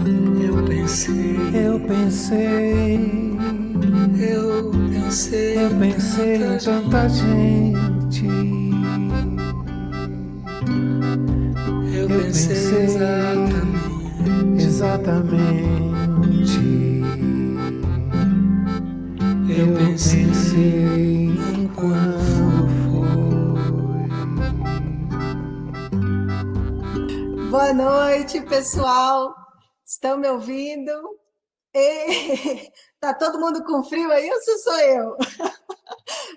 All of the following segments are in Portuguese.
Eu pensei, Eu pensei, eu pensei, eu pensei em tanta gente. eu Eu pensei pensei exatamente. eu Eu pensei pensei em em quando quando foi. Boa noite, pessoal. Estão me ouvindo? Tá todo mundo com frio aí ou sou eu?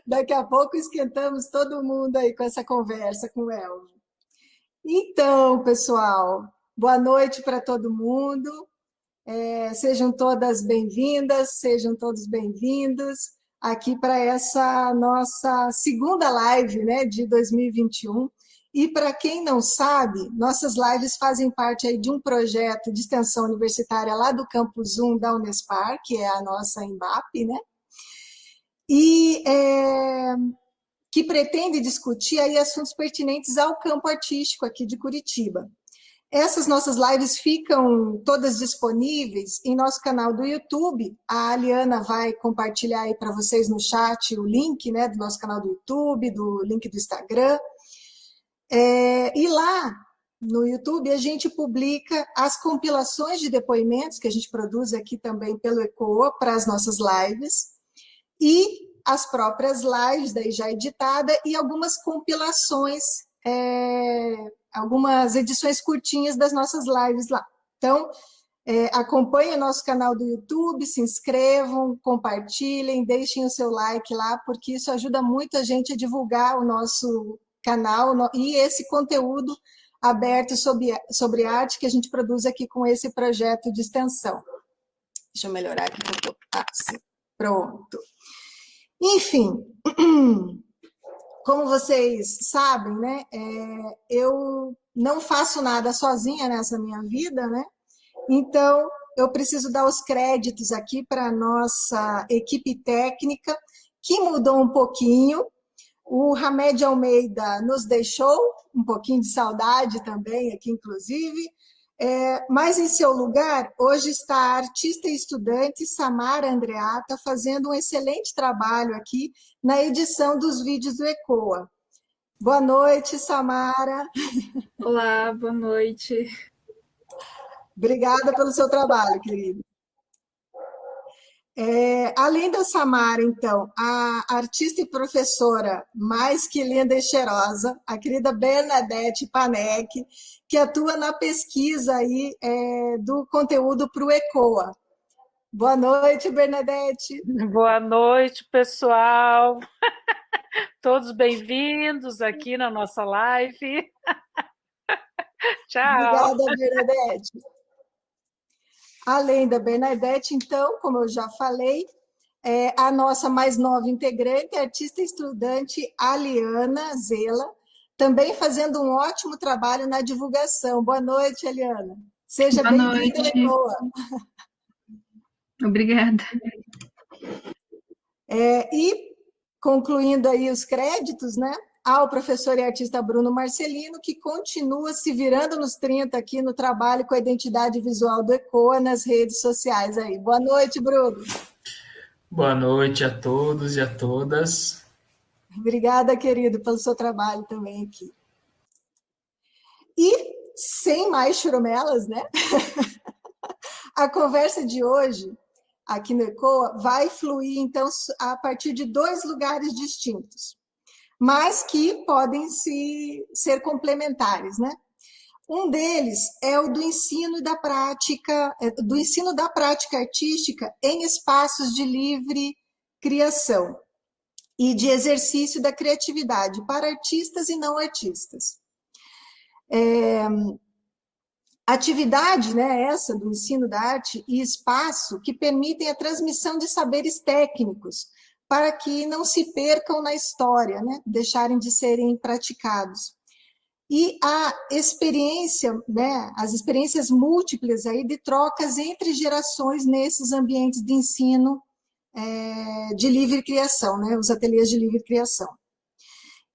Daqui a pouco esquentamos todo mundo aí com essa conversa com o Elvio. Então, pessoal, boa noite para todo mundo. Sejam todas bem-vindas, sejam todos bem-vindos aqui para essa nossa segunda live, né, de 2021. E para quem não sabe, nossas lives fazem parte aí de um projeto de extensão universitária lá do Campus 1 da Unespar, que é a nossa Embap, né? E que pretende discutir aí assuntos pertinentes ao campo artístico aqui de Curitiba. Essas nossas lives ficam todas disponíveis em nosso canal do YouTube. A Aliana vai compartilhar aí para vocês no chat o link, né, do nosso canal do YouTube, do link do Instagram. E lá no YouTube a gente publica as compilações de depoimentos que a gente produz aqui também pelo ECOA para as nossas lives e as próprias lives daí já editada e algumas compilações, algumas edições curtinhas das nossas lives lá. Então, acompanhem nosso canal do YouTube, se inscrevam, compartilhem, deixem o seu like lá, porque isso ajuda muito a gente a divulgar o nosso canal e esse conteúdo aberto sobre arte que a gente produz aqui com esse projeto de extensão. Deixa eu melhorar aqui um pouco. Sim. Pronto. Enfim, como vocês sabem, né, eu não faço nada sozinha nessa minha vida, né? Então, eu preciso dar os créditos aqui para a nossa equipe técnica, que mudou um pouquinho. O Hamed Almeida nos deixou, um pouquinho de saudade também aqui, inclusive. Mas em seu lugar, hoje está a artista e estudante Samara Andreata fazendo um excelente trabalho aqui na edição dos vídeos do ECOA. Boa noite, Samara. Olá, boa noite. Obrigada pelo seu trabalho, querida. Além da Samara, então, a artista e professora mais que linda e cheirosa, a querida Bernadette Panek, que atua na pesquisa aí, do conteúdo para o ECOA. Boa noite, Bernadette. Boa noite, pessoal. Todos bem-vindos aqui na nossa live. Tchau. Obrigada, Bernadette. Além da Bernadette, então, como eu já falei, a nossa mais nova integrante, a artista e estudante Aliana Zela, também fazendo um ótimo trabalho na divulgação. Boa noite, Aliana. Seja Boa bem-vinda ao noite. ECOA. Obrigada. E, concluindo aí os créditos, né, ao professor e artista Bruno Marcelino, que continua se virando nos 30 aqui no trabalho com a identidade visual do ECOA nas redes sociais aí. Boa noite, Bruno. Boa noite a todos e a todas. Obrigada, querido, pelo seu trabalho também aqui. E, sem mais churumelas, né? A conversa de hoje, aqui no ECOA, vai fluir, então, a partir de dois lugares distintos, mas que podem ser complementares, né? Um deles é o do ensino da prática artística em espaços de livre criação e de exercício da criatividade para artistas e não artistas. Atividade, né, essa do ensino da arte e espaço que permitem a transmissão de saberes técnicos para que não se percam na história, né, deixarem de serem praticados. E a experiência, né, as experiências múltiplas aí de trocas entre gerações nesses ambientes de ensino de livre criação, né, os ateliês de livre criação.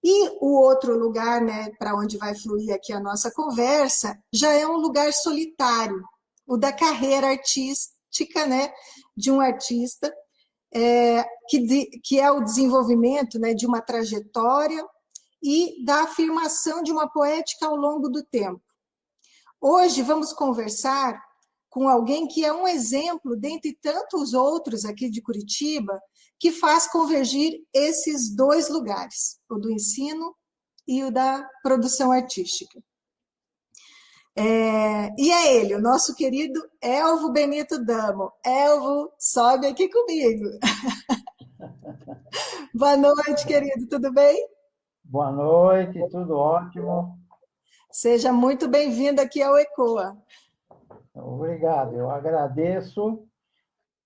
E o outro lugar, né, para onde vai fluir aqui a nossa conversa, já é um lugar solitário, o da carreira artística, né, de um artista, que é o desenvolvimento, né, de uma trajetória e da afirmação de uma poética ao longo do tempo. Hoje vamos conversar com alguém que é um exemplo, dentre tantos outros aqui de Curitiba, que faz convergir esses dois lugares, o do ensino e o da produção artística. E é ele, o nosso querido Elvo Benito Damo. Elvo, sobe aqui comigo. Boa noite, querido, tudo bem? Boa noite, tudo ótimo. Seja muito bem-vindo aqui ao ECOA. Obrigado, eu agradeço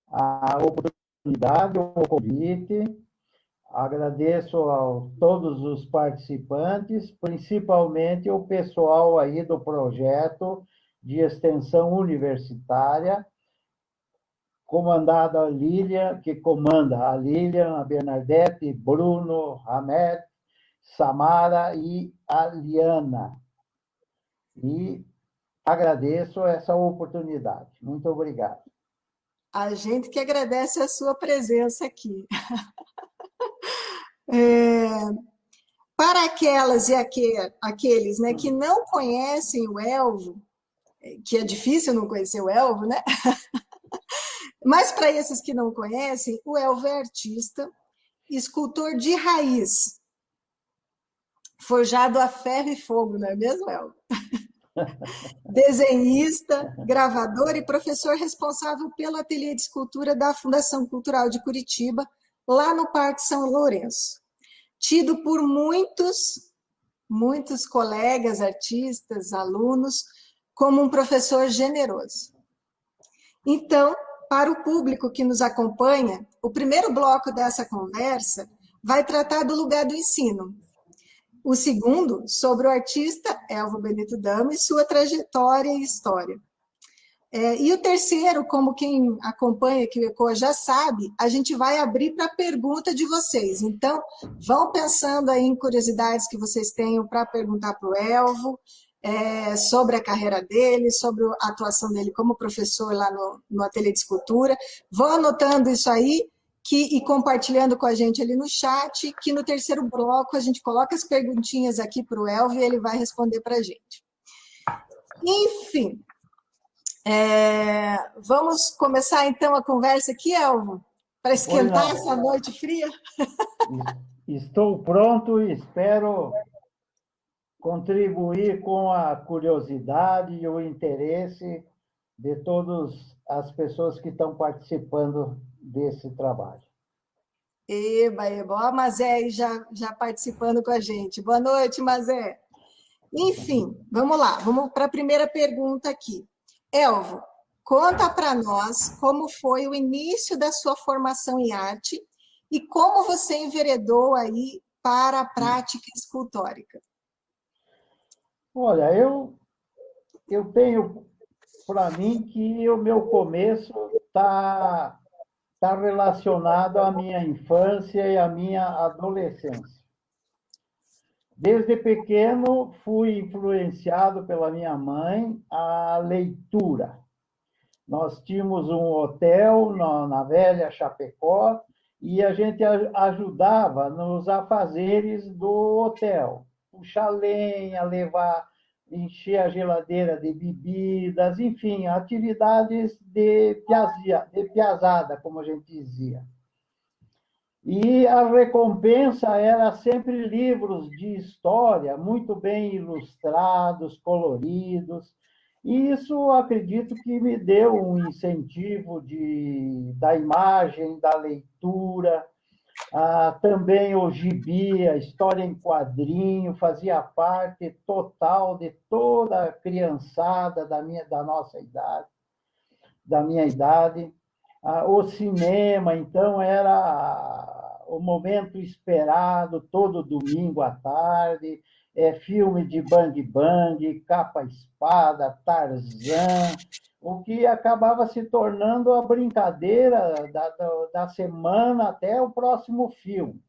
a oportunidade, o convite, agradeço a todos os participantes, principalmente o pessoal aí do projeto de extensão universitária, comandada a Lilian, que comanda a Lilian, a Bernadette, Bruno, Hamed, Samara e a Liana. E agradeço essa oportunidade. Muito obrigado. A gente que agradece a sua presença aqui. Para aquelas e aqueles, né, que não conhecem o Elvo, que é difícil não conhecer o Elvo, né? Mas para esses que não conhecem, o Elvo é artista, escultor de raiz, forjado a ferro e fogo, não é mesmo, Elvo? Desenhista, gravador e professor responsável pelo ateliê de escultura da Fundação Cultural de Curitiba, lá no Parque São Lourenço. Tido por muitos colegas, artistas, alunos, como um professor generoso. Então, para o público que nos acompanha, o primeiro bloco dessa conversa vai tratar do lugar do ensino. O segundo, sobre o artista Elvo Benito Damo e sua trajetória e história. E o terceiro, como quem acompanha aqui o ECOA já sabe, a gente vai abrir para a pergunta de vocês. Então, vão pensando aí em curiosidades que vocês tenham para perguntar para o Elvo, sobre a carreira dele, sobre a atuação dele como professor lá no ateliê de escultura. Vão anotando isso aí e compartilhando com a gente ali no chat, que no terceiro bloco a gente coloca as perguntinhas aqui para o Elvo e ele vai responder para a gente. Enfim, vamos começar então a conversa aqui, Elvo, para esquentar essa noite fria? Estou pronto e espero contribuir com a curiosidade e o interesse de todas as pessoas que estão participando desse trabalho. Eba. Ó, Mazé aí já participando com a gente. Boa noite, Mazé. Enfim, vamos lá, vamos para a primeira pergunta aqui. Elvo, conta para nós como foi o início da sua formação em arte e como você enveredou aí para a prática escultórica. Olha, eu tenho para mim que o meu começo está relacionado à minha infância e à minha adolescência. Desde pequeno, fui influenciado pela minha mãe à leitura. Nós tínhamos um hotel na velha Chapecó e a gente ajudava nos afazeres do hotel. Puxar lenha, encher a geladeira de bebidas, enfim, atividades de piazada, como a gente dizia. E a recompensa era sempre livros de história, muito bem ilustrados, coloridos. E isso, acredito que me deu um incentivo da imagem, da leitura. Também o gibi, a história em quadrinho, fazia parte total de toda a criançada da nossa idade, da minha idade. O cinema, então, era o momento esperado, todo domingo à tarde, filme de Bang Bang, Capa-Espada, Tarzan, o que acabava se tornando a brincadeira da semana até o próximo filme.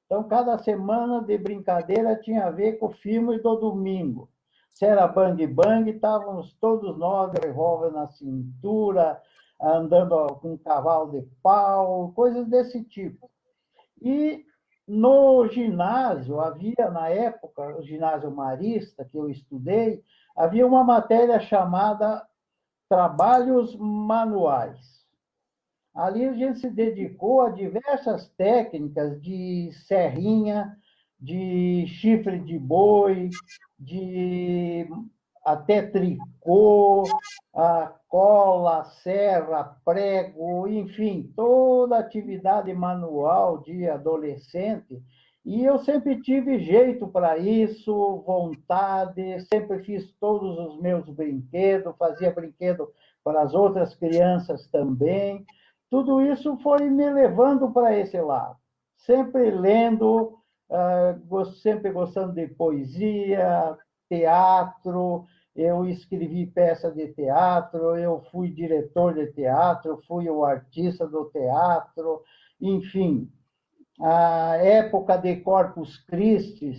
Então, cada semana de brincadeira tinha a ver com o filme do domingo. se era bang-bang, estávamos todos nós, de revólver na cintura, andando com um cavalo de pau, coisas desse tipo. E no ginásio, havia, na época, o ginásio marista, que eu estudei, havia uma matéria chamada Trabalhos Manuais. Ali a gente se dedicou a diversas técnicas de serrinha, de chifre de boi, de até tricô, a cola, serra, prego, enfim, toda atividade manual de adolescente. E eu sempre tive jeito para isso, vontade, sempre fiz todos os meus brinquedos, fazia brinquedo para as outras crianças também. Tudo isso foi me levando para esse lado. Sempre lendo, sempre gostando de poesia, teatro, eu escrevi peça de teatro, eu fui diretor de teatro, fui o artista do teatro, enfim, a época de Corpus Christi,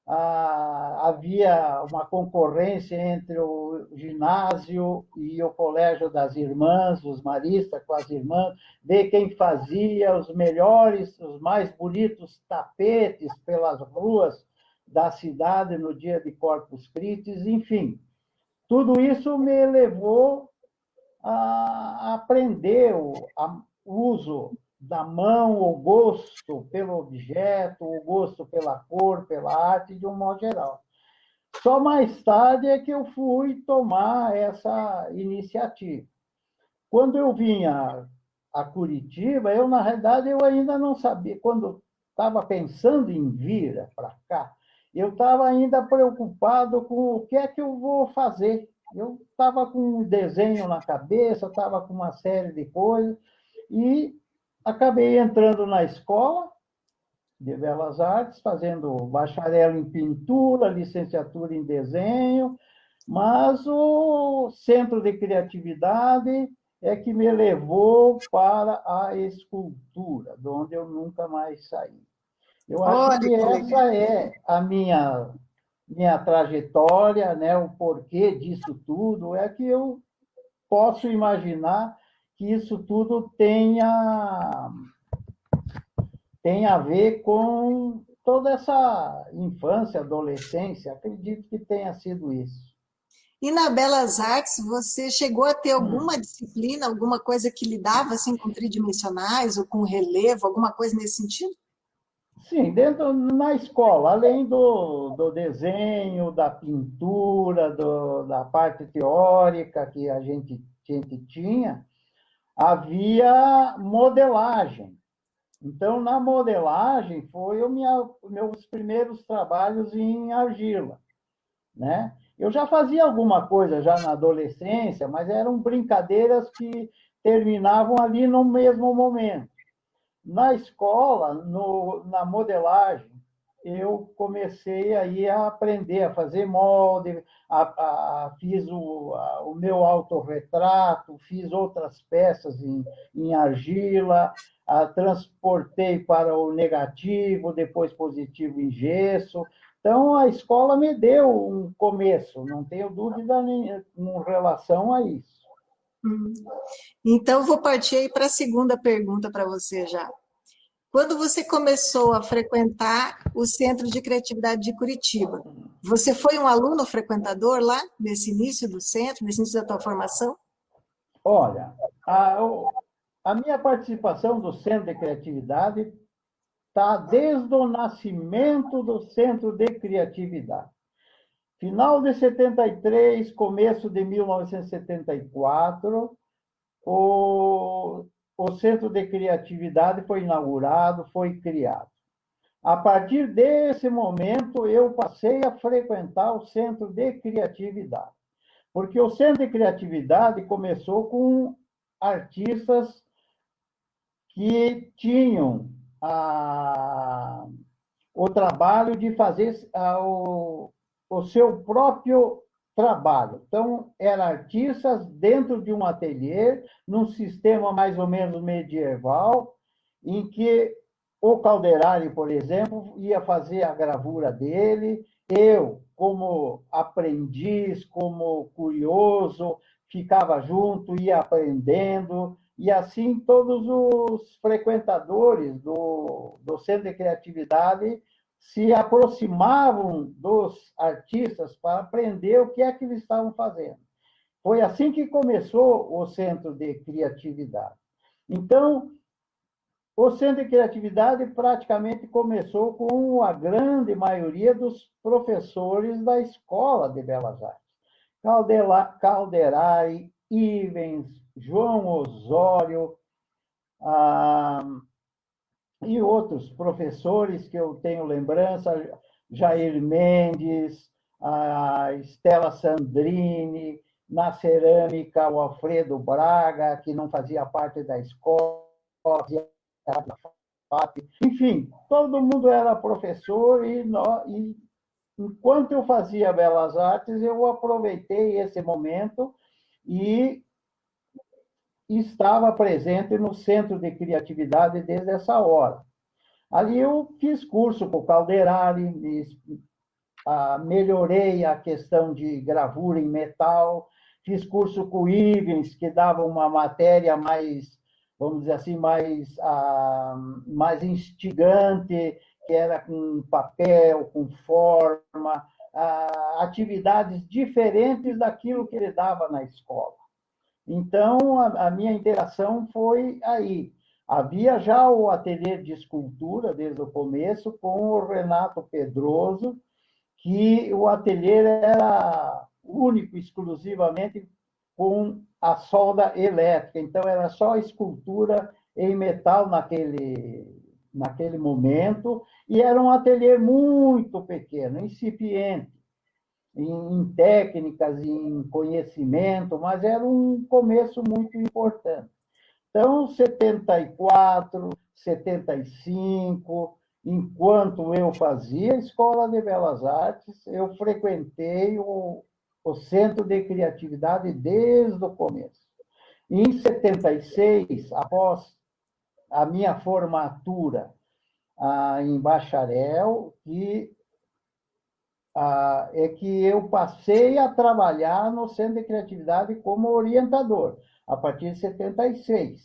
havia uma concorrência entre o ginásio e o colégio das irmãs, os maristas com as irmãs, ver quem fazia os melhores, os mais bonitos tapetes pelas ruas da cidade no dia de Corpus Christi, enfim. Tudo isso me levou a aprender o uso da mão, o gosto pelo objeto, o gosto pela cor, pela arte, de um modo geral. Só mais tarde é que eu fui tomar essa iniciativa. Quando eu vinha a Curitiba, na realidade, eu ainda não sabia, quando estava pensando em vir para cá, eu estava ainda preocupado com o que é que eu vou fazer. Eu estava com um desenho na cabeça, estava com uma série de coisas, e acabei entrando na escola de Belas Artes, fazendo bacharel em pintura, licenciatura em desenho, mas o centro de criatividade é que me levou para a escultura, de onde eu nunca mais saí. Eu acho Olha que que legal. essa é a minha trajetória, né? O porquê disso tudo, é que eu posso imaginar que isso tudo tem a ver com toda essa infância, adolescência. Acredito que tenha sido isso. E na Belas Artes, você chegou a ter alguma disciplina, alguma coisa que lidava assim com tridimensionais ou com relevo, alguma coisa nesse sentido? Sim, na escola, além do desenho, da pintura, da parte teórica que a gente tinha, havia modelagem. Então, na modelagem, foi meus primeiros trabalhos em argila, né? Eu já fazia alguma coisa já na adolescência, mas eram brincadeiras que terminavam ali no mesmo momento. Na escola, na modelagem, eu comecei aí a aprender a fazer molde, fiz o meu autorretrato, fiz outras peças em argila, transportei para o negativo, depois positivo em gesso. Então, a escola me deu um começo, não tenho dúvida nenhuma com relação a isso. Então, vou partir aí para a segunda pergunta para você já. Quando você começou a frequentar o Centro de Criatividade de Curitiba, você foi um aluno frequentador lá, nesse início do centro, nesse início da tua formação? Olha, a minha participação do Centro de Criatividade está desde o nascimento do Centro de Criatividade. Final de 73, começo de 1974, o Centro de Criatividade foi inaugurado, foi criado. A partir desse momento, eu passei a frequentar o Centro de Criatividade, porque o Centro de Criatividade começou com artistas que tinham o trabalho de fazer o seu próprio trabalho. Então, eram artistas dentro de um ateliê, num sistema mais ou menos medieval, em que o Calderari, por exemplo, ia fazer a gravura dele, Eu, como aprendiz, como curioso, ficava junto, ia aprendendo, e assim todos os frequentadores do Centro de Criatividade se aproximavam dos artistas para aprender o que é que eles estavam fazendo. Foi assim que começou o Centro de Criatividade. Então, o Centro de Criatividade praticamente começou com a grande maioria dos professores da Escola de Belas Artes. Calderai, Ivens, João Osório, e outros professores que eu tenho lembrança, Jair Mendes, a Estela Sandrini, na cerâmica, o Alfredo Braga, que não fazia parte da escola, enfim, todo mundo era professor e enquanto eu fazia Belas Artes, eu aproveitei esse momento e estava presente no Centro de Criatividade desde essa hora. Ali eu fiz curso com o Calderari, melhorei a questão de gravura em metal, fiz curso com o Ivens, que dava uma matéria mais, vamos dizer assim, mais instigante, que era com papel, com forma, atividades diferentes daquilo que ele dava na escola. Então, a minha interação foi aí. Havia já o ateliê de escultura, desde o começo, com o Renato Pedroso, que o ateliê era único, exclusivamente, com a solda elétrica. Então, era só escultura em metal naquele momento, e era um ateliê muito pequeno, incipiente, em técnicas, em conhecimento, mas era um começo muito importante. Então, 74, 75, enquanto eu fazia a Escola de Belas Artes, eu frequentei o Centro de Criatividade desde o começo. Em 76, após a minha formatura em bacharel, é que eu passei a trabalhar no Centro de Criatividade como orientador, a partir de 76.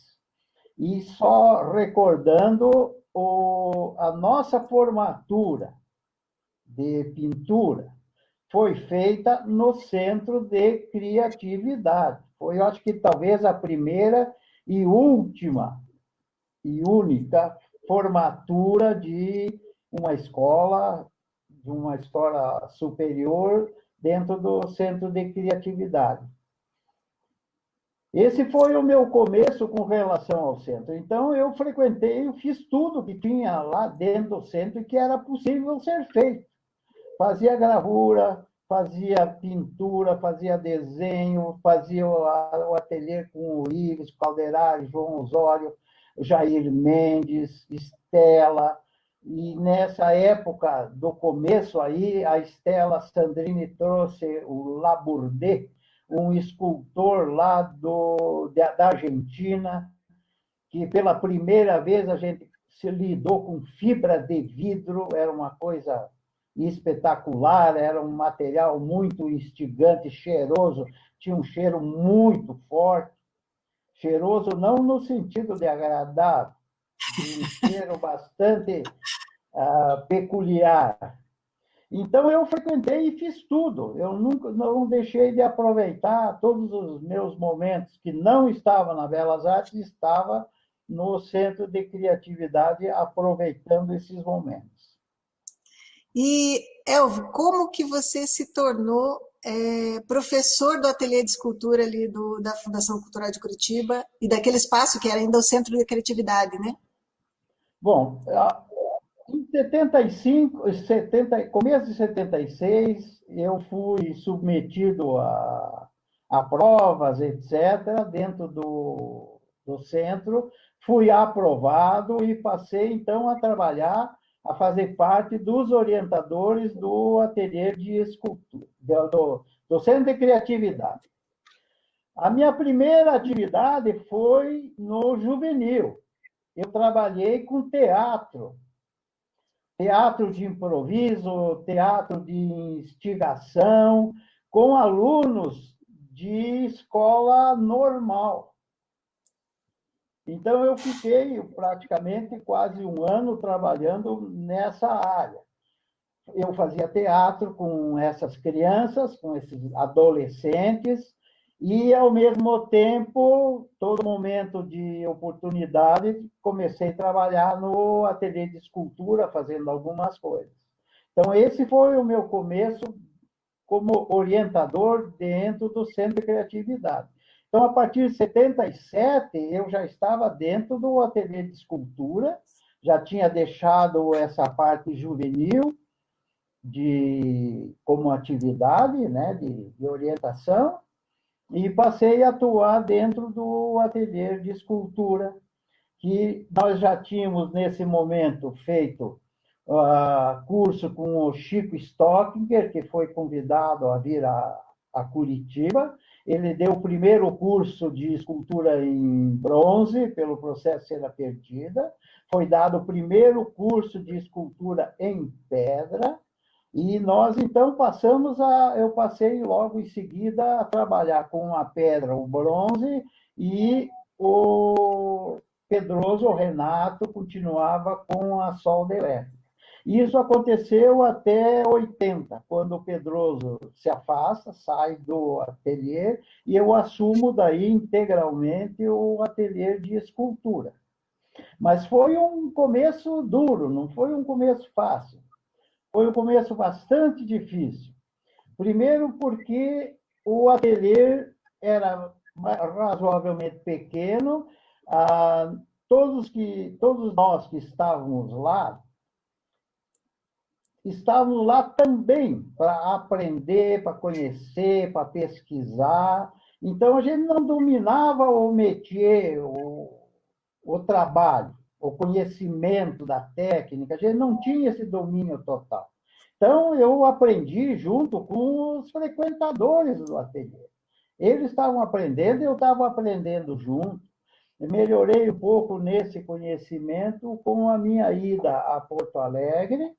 E só recordando a nossa formatura de pintura foi feita no Centro de Criatividade. Foi, eu acho que talvez a primeira e última e única formatura de uma escola superior dentro do Centro de Criatividade. Esse foi o meu começo com relação ao centro. Então, eu frequentei, eu fiz tudo que tinha lá dentro do centro e que era possível ser feito. Fazia gravura, fazia pintura, fazia desenho, fazia o ateliê com o Ives, Calderari, João Osório, Jair Mendes, Estela. E nessa época do começo aí, a Estela Sandrini trouxe o Laborde, um escultor lá da Argentina, que pela primeira vez a gente se lidou com fibra de vidro, era uma coisa espetacular, era um material muito instigante, cheiroso, tinha um cheiro muito forte, cheiroso não no sentido de agradável, um cheiro bastante peculiar. Então, eu frequentei e fiz tudo. Eu nunca não deixei de aproveitar todos os meus momentos que não estava na Belas Artes, estava no Centro de Criatividade, aproveitando esses momentos. E, Elvio, como que você se tornou professor do ateliê de escultura ali da Fundação Cultural de Curitiba e daquele espaço que era ainda o Centro de Criatividade, né? Bom, em 75, começo de 76, eu fui submetido a provas, etc., dentro do centro, fui aprovado e passei, então, a trabalhar, a fazer parte dos orientadores do ateliê de escultura, do Centro de Criatividade. A minha primeira atividade foi no juvenil. Eu trabalhei com teatro. teatro de improviso, teatro de instigação, com alunos de escola normal. Então, eu fiquei praticamente quase um ano trabalhando nessa área. Eu fazia teatro com essas crianças, com esses adolescentes, e, ao mesmo tempo, todo momento de oportunidade, comecei a trabalhar no ateliê de escultura, fazendo algumas coisas. Então, esse foi o meu começo como orientador dentro do Centro de Criatividade. Então, a partir de 77, eu já estava dentro do ateliê de escultura, já tinha deixado essa parte juvenil como atividade, né, de orientação, e passei a atuar dentro do ateliê de escultura, que nós já tínhamos, nesse momento, feito curso com o Chico Stockinger, que foi convidado a vir a Curitiba. Ele deu o primeiro curso de escultura em bronze, pelo processo Cera Perdida. Foi dado o primeiro curso de escultura em pedra. E nós, então, eu passei logo em seguida a trabalhar com a pedra, o bronze, e o Pedroso, o Renato, continuava com a solda elétrica. Isso aconteceu até 80, quando o Pedroso se afasta, sai do ateliê, e eu assumo daí integralmente o ateliê de escultura. Mas foi um começo duro, não foi um começo fácil. Foi um começo bastante difícil. Primeiro porque o ateliê era razoavelmente pequeno, todos nós que estávamos lá também para aprender, para conhecer, para pesquisar. Então, a gente não dominava o métier, o trabalho, o conhecimento da técnica, a gente não tinha esse domínio total. Então, eu aprendi junto com os frequentadores do ateliê. Eles estavam aprendendo e eu estava aprendendo junto. Melhorei um pouco nesse conhecimento com a minha ida a Porto Alegre,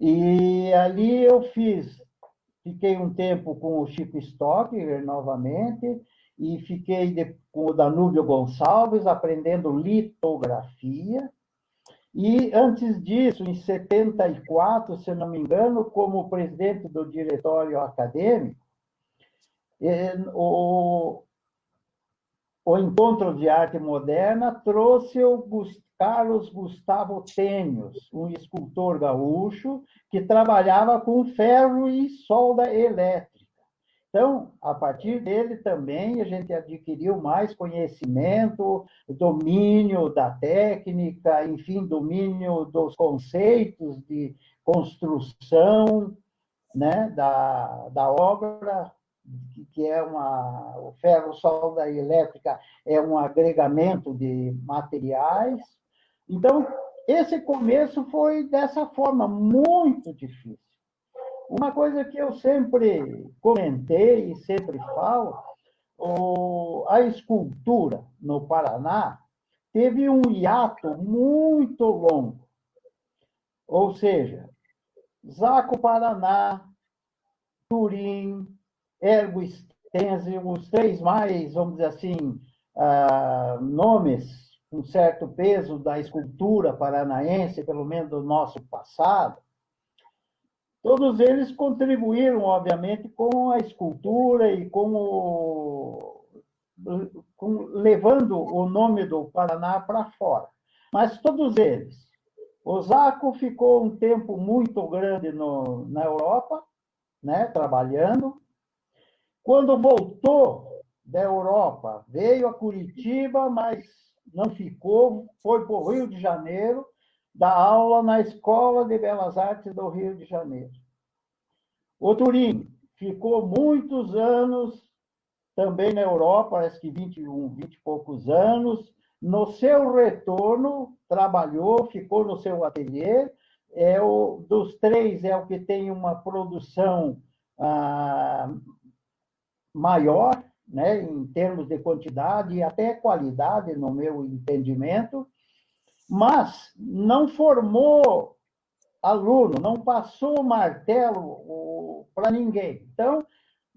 e ali fiquei um tempo com o Chico Stockinger novamente, e fiquei com o Danúbio Gonçalves aprendendo litografia. E antes disso, em 74, se não me engano, como presidente do diretório acadêmico, o Encontro de Arte Moderna trouxe o Carlos Gustavo Tênios, um escultor gaúcho que trabalhava com ferro e solda elétrica. Então, a partir dele também a gente adquiriu mais conhecimento, domínio da técnica, enfim, domínio dos conceitos de construção, né, da obra, que é o ferro solda elétrica é um agregamento de materiais. Então, esse começo foi dessa forma, muito difícil. Uma coisa que eu sempre comentei e sempre falo, a escultura no Paraná teve um hiato muito longo. Ou seja, Zaco Paraná, Turim, Ergo Stencil, os três mais, vamos dizer assim, nomes com certo peso da escultura paranaense, pelo menos do nosso passado, todos eles contribuíram, obviamente, com a escultura e levando o nome do Paraná para fora. Mas todos eles. O Zaco ficou um tempo muito grande na Europa, né, trabalhando. Quando voltou da Europa, veio a Curitiba, mas não ficou, foi para o Rio de Janeiro, dar aula na Escola de Belas Artes do Rio de Janeiro. O Turim ficou muitos anos também na Europa, parece que 20 e poucos anos. No seu retorno, trabalhou, ficou no seu ateliê. Dos três, é o que tem uma produção maior, né, em termos de quantidade e até qualidade, no meu entendimento. mas não formou aluno, não passou o martelo para ninguém. Então,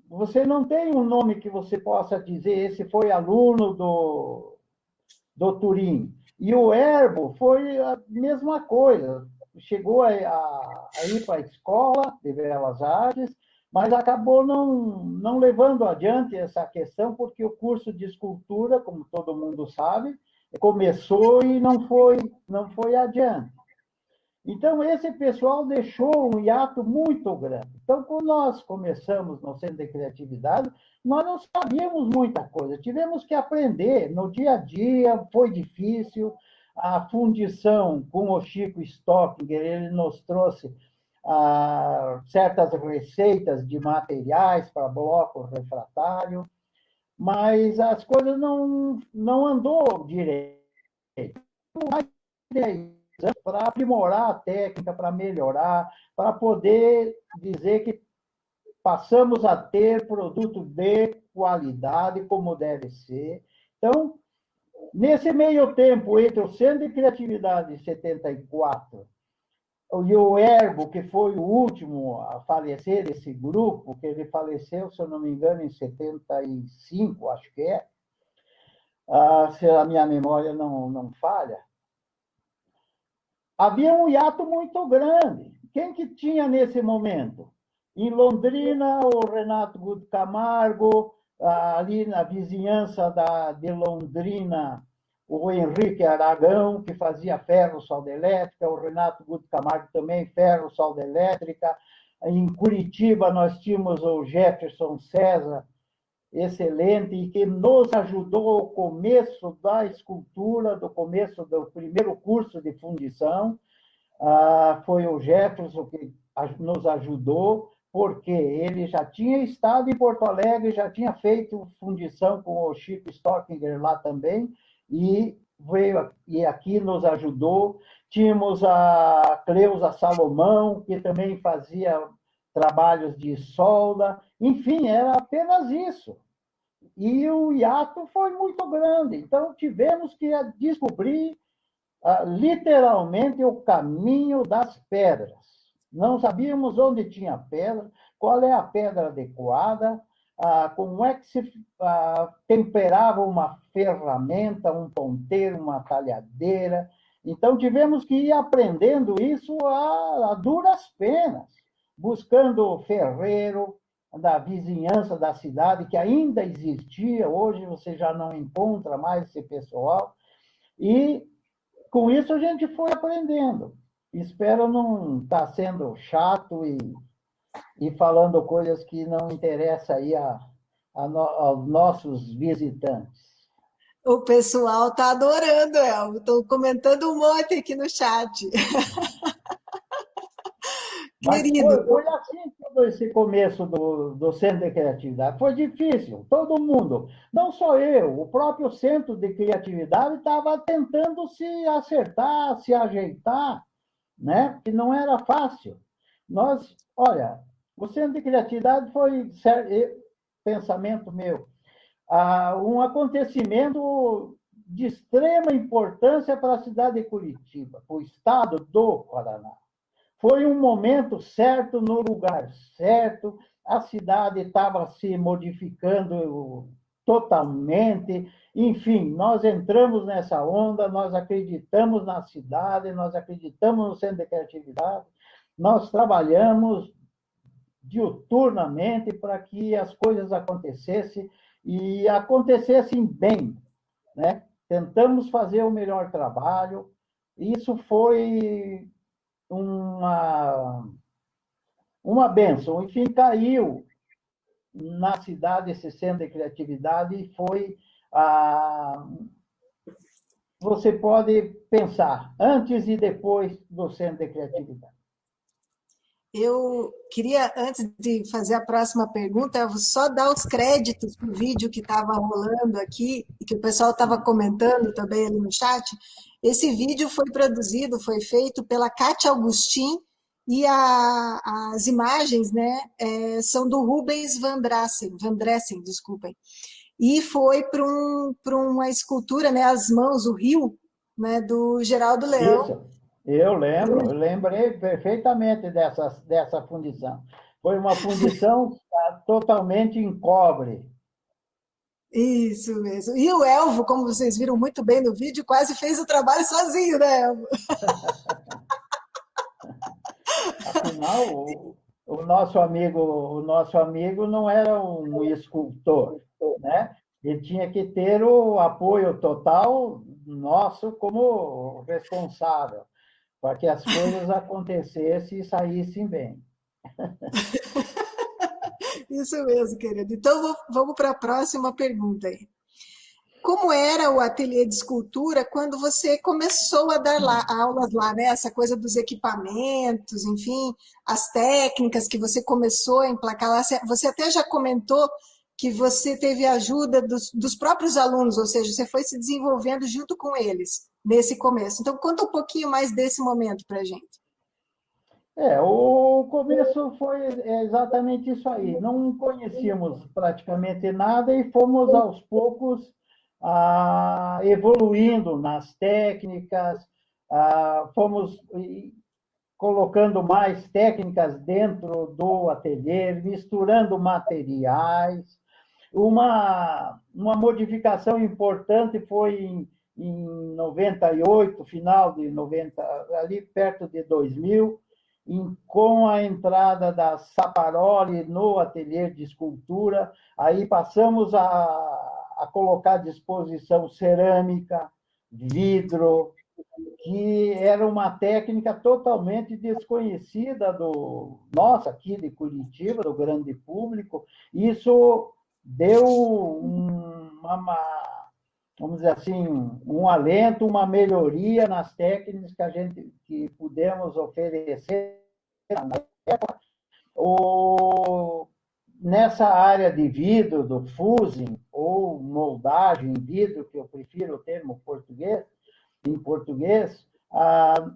você não tem um nome que você possa dizer, esse foi aluno do Turim. E o Herbo foi a mesma coisa. Chegou a ir para a escola de Belas Artes, mas acabou não levando adiante essa questão, porque o curso de escultura, como todo mundo sabe, começou e não foi adiante. Então, esse pessoal deixou um hiato muito grande. Então, quando nós começamos no Centro de Criatividade, nós não sabíamos muita coisa, tivemos que aprender no dia a dia, foi difícil. A fundição com o Chico Stockinger, ele nos trouxe certas receitas de materiais para bloco refratário, mas as coisas não andou direito. Mais de 10 anos para aprimorar a técnica, para melhorar, para poder dizer que passamos a ter produto de qualidade, como deve ser. Então, nesse meio tempo, entre o Centro de Criatividade de 74 e o Herbo, que foi o último a falecer desse grupo, que ele faleceu, se eu não me engano, em 75, acho que é, se a minha memória não falha, havia um hiato muito grande. Quem que tinha nesse momento? Em Londrina, o Renato Guto Camargo, ali na vizinhança de Londrina, o Henrique Aragão, que fazia ferro, solda elétrica, o Renato Guto Camargo também, ferro, solda elétrica. Em Curitiba, nós tínhamos o Jefferson César, excelente, e que nos ajudou ao começo da escultura, do começo do primeiro curso de fundição. Foi o Jefferson que nos ajudou, porque ele já tinha estado em Porto Alegre, já tinha feito fundição com o Chico Stockinger lá também, e veio e aqui nos ajudou. Tínhamos a Cleusa Salomão, que também fazia trabalhos de solda. Enfim, era apenas isso. E o hiato foi muito grande. Então, tivemos que descobrir literalmente o caminho das pedras. Não sabíamos onde tinha pedra, qual é a pedra adequada, como é que se temperava uma ferramenta, um ponteiro, uma talhadeira. Então, tivemos que ir aprendendo isso a duras penas, buscando o ferreiro da vizinhança da cidade, que ainda existia, hoje você já não encontra mais esse pessoal, e com isso a gente foi aprendendo. Espero não estar sendo chato e falando coisas que não interessam aí aos nossos visitantes. O pessoal está adorando, Elmo. Estou comentando um monte aqui no chat. Mas Querido. foi assim todo esse começo do Centro de Criatividade. Foi difícil, todo mundo. Não só eu, o próprio Centro de Criatividade estava tentando se acertar, se ajeitar, né? Que não era fácil. Olha, o Centro de Criatividade foi, pensamento meu, um acontecimento de extrema importância para a cidade de Curitiba, para o estado do Paraná. Foi um momento certo, no lugar certo, a cidade estava se modificando totalmente. Enfim, nós entramos nessa onda, nós acreditamos na cidade, nós acreditamos no Centro de Criatividade, nós trabalhamos diuturnamente para que as coisas acontecessem e acontecessem bem, né? Tentamos fazer o melhor trabalho. Isso foi uma bênção. Enfim, caiu na cidade esse Centro de Criatividade e foi você pode pensar antes e depois do Centro de Criatividade. Eu queria, antes de fazer a próxima pergunta, eu vou só dar os créditos para o vídeo que estava rolando aqui e que o pessoal estava comentando também ali no chat. Esse vídeo foi produzido, foi feito pela Kátia Augustin e as imagens, né, são do Rubens Van Dressen, desculpem. E foi para uma escultura, né, as mãos, o rio, né, do Geraldo Leão. Isso, eu lembro, eu lembrei perfeitamente dessa fundição. Foi uma fundição totalmente em cobre. Isso mesmo. E o Elvo, como vocês viram muito bem no vídeo, quase fez o trabalho sozinho, né, Elvo? Afinal, o nosso amigo não era um escultor, né? Ele tinha que ter o apoio total nosso como responsável, para que as coisas acontecessem e saíssem bem. Isso mesmo, querido. Então, vamos para a próxima pergunta aí. Como era o ateliê de escultura quando você começou a dar aulas lá, né? Essa coisa dos equipamentos, enfim, as técnicas que você começou a emplacar lá. Você até já comentou que você teve ajuda dos próprios alunos, ou seja, você foi se desenvolvendo junto com eles nesse começo. Então, conta um pouquinho mais desse momento para a gente. O começo foi exatamente isso aí. Não conhecíamos praticamente nada e fomos aos poucos evoluindo nas técnicas, fomos colocando mais técnicas dentro do ateliê, misturando materiais. Uma modificação importante foi em 98, final de 90, ali perto de 2000, com a entrada da Saparoli no ateliê de escultura, aí passamos a colocar à disposição cerâmica, vidro, que era uma técnica totalmente desconhecida nossa, aqui de Curitiba, do grande público. Isso deu vamos dizer assim, um alento, uma melhoria nas técnicas que pudemos oferecer na época. Nessa área de vidro, do fusing, ou moldagem em vidro, que eu prefiro o termo em português,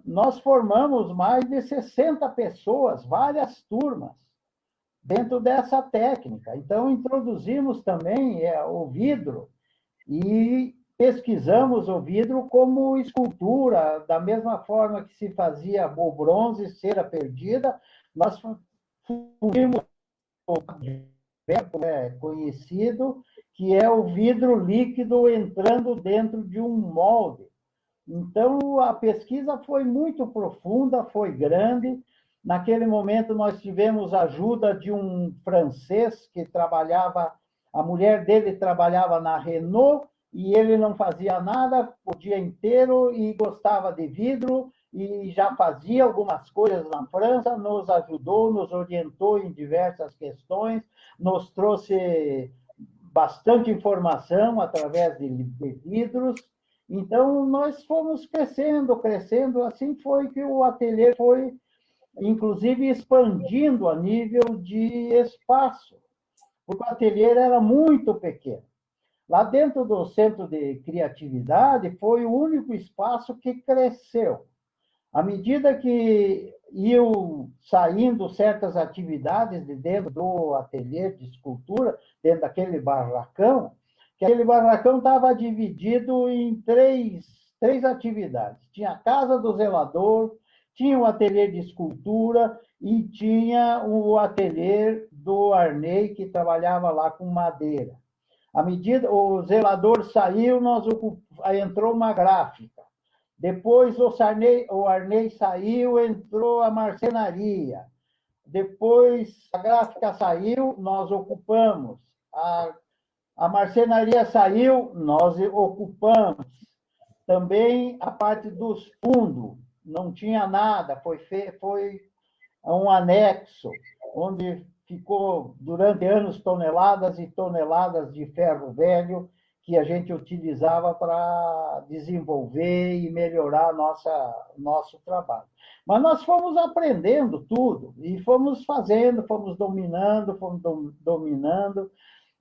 nós formamos mais de 60 pessoas, várias turmas, dentro dessa técnica. Então, introduzimos também o vidro e pesquisamos o vidro como escultura, da mesma forma que se fazia o bronze, cera perdida, nós fundimos o conhecido, que é o vidro líquido entrando dentro de um molde. Então, a pesquisa foi muito profunda, foi grande. Naquele momento, nós tivemos a ajuda de um francês que trabalhava, a mulher dele trabalhava na Renault, e ele não fazia nada o dia inteiro e gostava de vidro, e já fazia algumas coisas na França, nos ajudou, nos orientou em diversas questões, nos trouxe bastante informação através de vidros. Então, nós fomos crescendo, assim foi que o ateliê foi, inclusive, expandindo a nível de espaço, porque o ateliê era muito pequeno. Lá dentro do Centro de Criatividade, foi o único espaço que cresceu. À medida que iam saindo certas atividades de dentro do ateliê de escultura, dentro daquele barracão, que aquele barracão estava dividido em três atividades. Tinha a casa do zelador, tinha o ateliê de escultura e tinha o ateliê do Arnei, que trabalhava lá com madeira. À medida o zelador saiu, entrou uma gráfica. Depois o Arnei saiu, entrou a marcenaria. Depois a gráfica saiu, nós ocupamos. A marcenaria saiu, nós ocupamos. Também a parte dos fundos, não tinha nada, foi um anexo, onde ficou durante anos toneladas e toneladas de ferro velho que a gente utilizava para desenvolver e melhorar nosso trabalho. Mas nós fomos aprendendo tudo, e fomos fazendo, fomos dominando,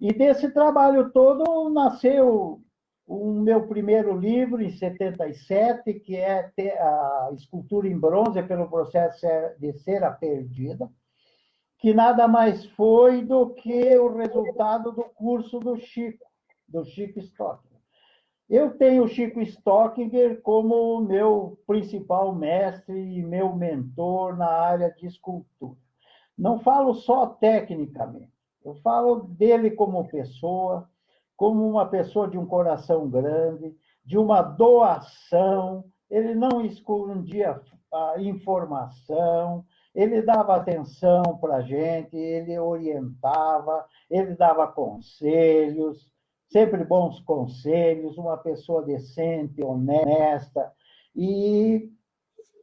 e desse trabalho todo nasceu o meu primeiro livro, em 77, que é a escultura em bronze pelo processo de cera perdida, que nada mais foi do que o resultado do curso do Chico Stockman. Eu tenho o Chico Stockinger como meu principal mestre e meu mentor na área de escultura. Não falo só tecnicamente, eu falo dele como pessoa, como uma pessoa de um coração grande, de uma doação. Ele não escondia a informação, ele dava atenção para a gente, ele orientava, ele dava conselhos, sempre bons conselhos, uma pessoa decente, honesta. E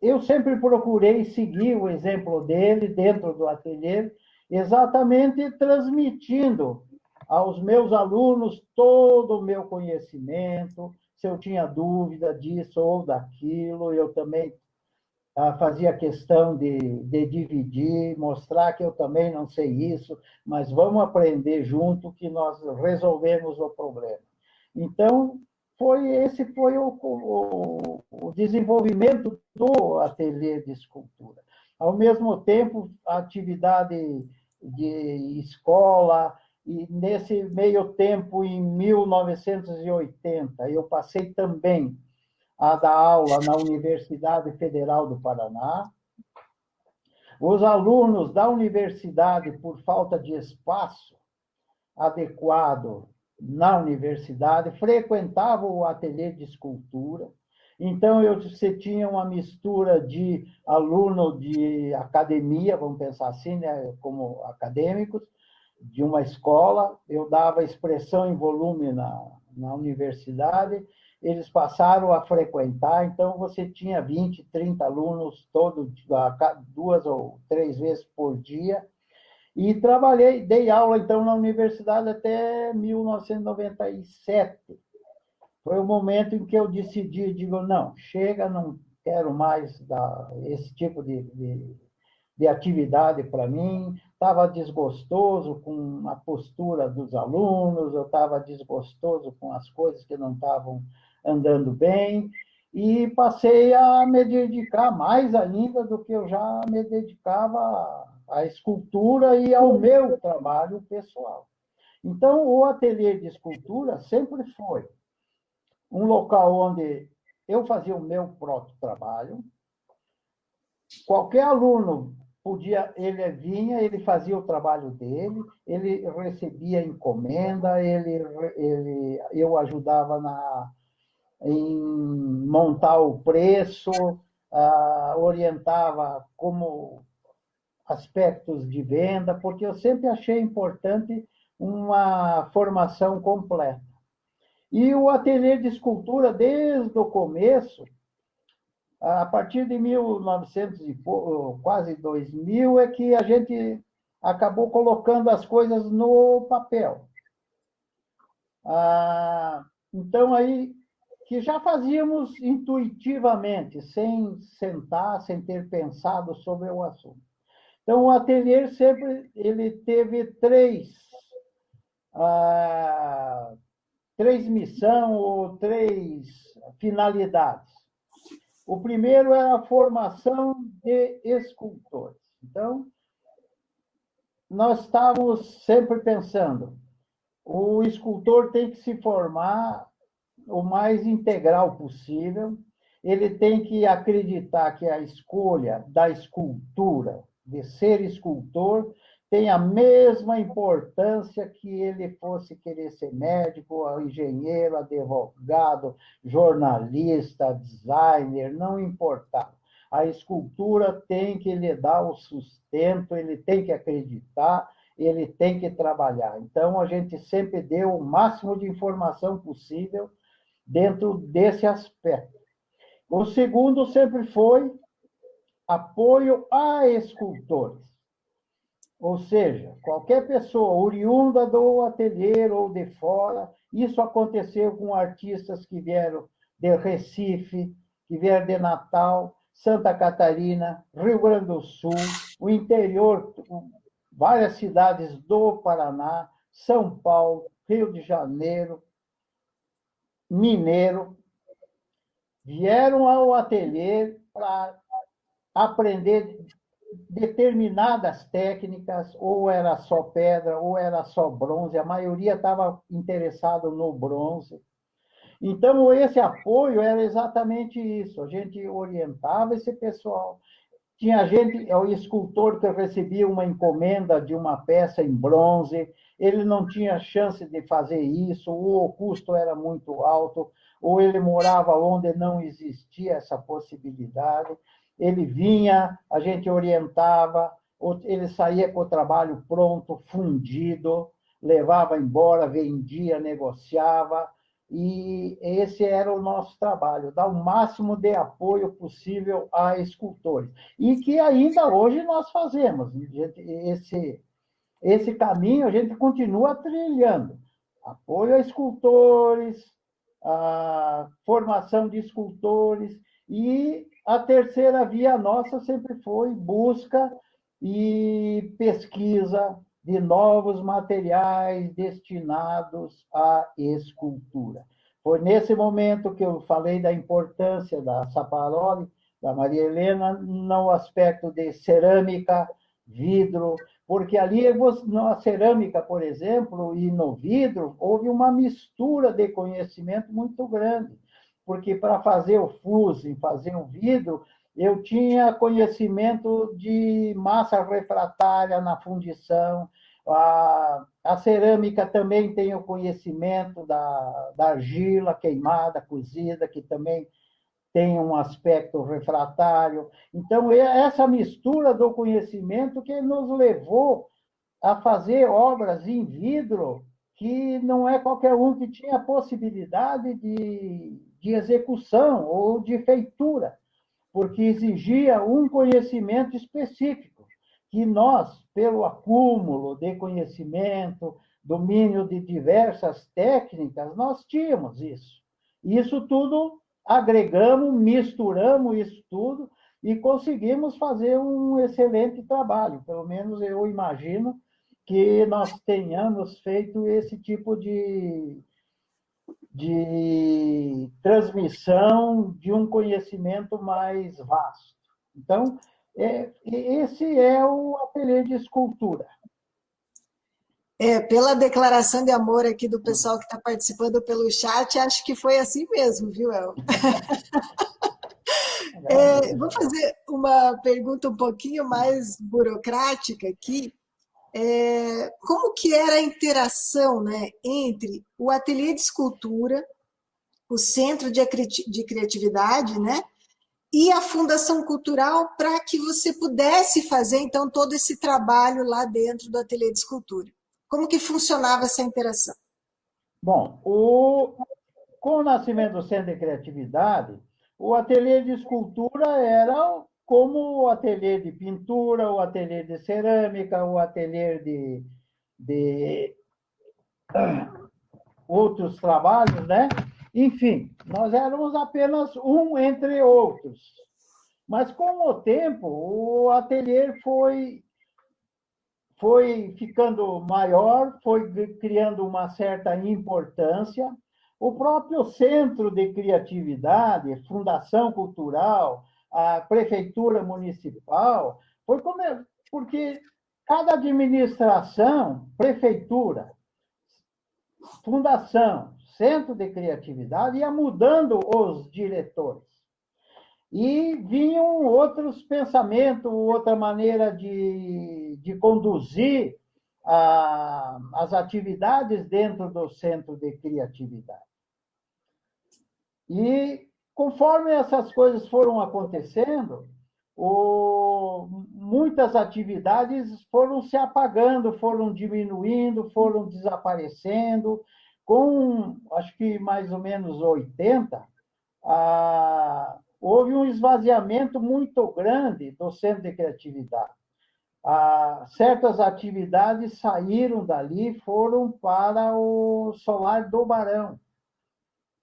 eu sempre procurei seguir o exemplo dele dentro do ateliê, exatamente transmitindo aos meus alunos todo o meu conhecimento. Se eu tinha dúvida disso ou daquilo, eu também fazia questão de dividir, mostrar que eu também não sei isso, mas vamos aprender junto que nós resolvemos o problema. Então, esse foi o desenvolvimento do ateliê de escultura. Ao mesmo tempo, a atividade de escola, e nesse meio tempo, em 1980, eu passei também a dar aula na Universidade Federal do Paraná. Os alunos da universidade, por falta de espaço adequado na universidade, frequentavam o ateliê de escultura. Então, você tinha uma mistura de aluno de academia, vamos pensar assim, né, como acadêmicos, de uma escola. Eu dava expressão em volume na universidade, eles passaram a frequentar, então você tinha 20, 30 alunos duas ou três vezes por dia, e dei aula então na universidade até 1997. Foi o momento em que eu decidi, digo, não, chega, não quero mais esse tipo de atividade para mim. Estava desgostoso com a postura dos alunos, eu estava desgostoso com as coisas que não estavam andando bem, e passei a me dedicar mais ainda do que eu já me dedicava à escultura e ao meu trabalho pessoal. Então, o ateliê de escultura sempre foi um local onde eu fazia o meu próprio trabalho. Qualquer aluno ele vinha, ele fazia o trabalho dele, ele recebia encomenda, eu ajudava em montar o preço, orientava como aspectos de venda, porque eu sempre achei importante uma formação completa. E o ateliê de escultura, desde o começo, a partir de 1900 e quase 2000, é que a gente acabou colocando as coisas no papel. Então, aí, que já fazíamos intuitivamente, sem sentar, sem ter pensado sobre o assunto. Então, o ateliê sempre ele teve três missões ou três finalidades. O primeiro é a formação de escultores. Então, nós estávamos sempre pensando, o escultor tem que se formar o mais integral possível, ele tem que acreditar que a escolha da escultura, de ser escultor, tem a mesma importância que ele fosse querer ser médico, engenheiro, advogado, jornalista, designer, não importava. A escultura tem que lhe dar o sustento, ele tem que acreditar, ele tem que trabalhar. Então, a gente sempre deu o máximo de informação possível dentro desse aspecto. O segundo sempre foi apoio a escultores. Ou seja, qualquer pessoa oriunda do ateliê ou de fora, isso aconteceu com artistas que vieram de Recife, que vieram de Natal, Santa Catarina, Rio Grande do Sul, o interior, várias cidades do Paraná, São Paulo, Rio de Janeiro, Mineiro, vieram ao ateliê para aprender determinadas técnicas, ou era só pedra, ou era só bronze, a maioria estava interessado no bronze. Então, esse apoio era exatamente isso. A gente orientava esse pessoal. Tinha gente, o escultor que recebia uma encomenda de uma peça em bronze, ele não tinha chance de fazer isso, ou o custo era muito alto, ou ele morava onde não existia essa possibilidade. Ele vinha, a gente orientava, ou ele saía com o trabalho pronto, fundido, levava embora, vendia, negociava, e esse era o nosso trabalho, dar o máximo de apoio possível a escultores. E que ainda hoje nós fazemos. Esse caminho a gente continua trilhando. Apoio a escultores, a formação de escultores, e a terceira via nossa sempre foi busca e pesquisa de novos materiais destinados à escultura. Foi nesse momento que eu falei da importância da Saparoli, da Maria Helena, no aspecto de cerâmica, vidro, porque ali, na cerâmica, por exemplo, e no vidro, houve uma mistura de conhecimento muito grande, porque para fazer o fusing, fazer o vidro, eu tinha conhecimento de massa refratária na fundição, a cerâmica também tem o conhecimento da argila queimada, cozida, que também tem um aspecto refratário. Então, essa mistura do conhecimento que nos levou a fazer obras em vidro que não é qualquer um que tinha possibilidade de execução ou de feitura, porque exigia um conhecimento específico, que nós, pelo acúmulo de conhecimento, domínio de diversas técnicas, nós tínhamos isso. Isso tudo agregamos, misturamos isso tudo e conseguimos fazer um excelente trabalho. Pelo menos eu imagino que nós tenhamos feito esse tipo de transmissão de um conhecimento mais vasto. Então, esse é o ateliê de escultura. Pela declaração de amor aqui do pessoal que está participando pelo chat, acho que foi assim mesmo, viu, El? Vou fazer uma pergunta um pouquinho mais burocrática aqui. Como que era a interação, né, entre o ateliê de escultura, o Centro de Criatividade, né, e a Fundação Cultural para que você pudesse fazer, então, todo esse trabalho lá dentro do ateliê de escultura? Como que funcionava essa interação? Bom, com o nascimento do Centro de Criatividade, o ateliê de escultura era como o ateliê de pintura, o ateliê de cerâmica, o ateliê de outros trabalhos, né? Enfim, nós éramos apenas um entre outros. Mas, com o tempo, o ateliê foi ficando maior, foi criando uma certa importância. O próprio Centro de Criatividade, Fundação Cultural, a Prefeitura Municipal, porque cada administração, prefeitura, fundação, Centro de Criatividade, ia mudando os diretores. E vinham outros pensamentos, outra maneira de conduzir as atividades dentro do Centro de Criatividade. E, conforme essas coisas foram acontecendo, muitas atividades foram se apagando, foram diminuindo, foram desaparecendo. Com, acho que mais ou menos 80, houve um esvaziamento muito grande do Centro de Criatividade. Certas atividades saíram dali, foram para o Solar do Barão,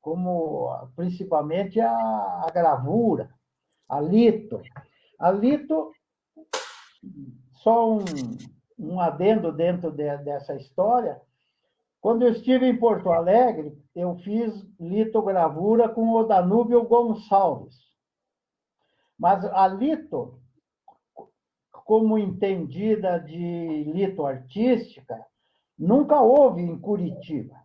como principalmente a gravura, a lito. A lito, só um adendo dentro dessa história, quando eu estive em Porto Alegre, eu fiz litogravura com o Danúbio Gonçalves. Mas a lito, como entendida de lito artística, nunca houve em Curitiba.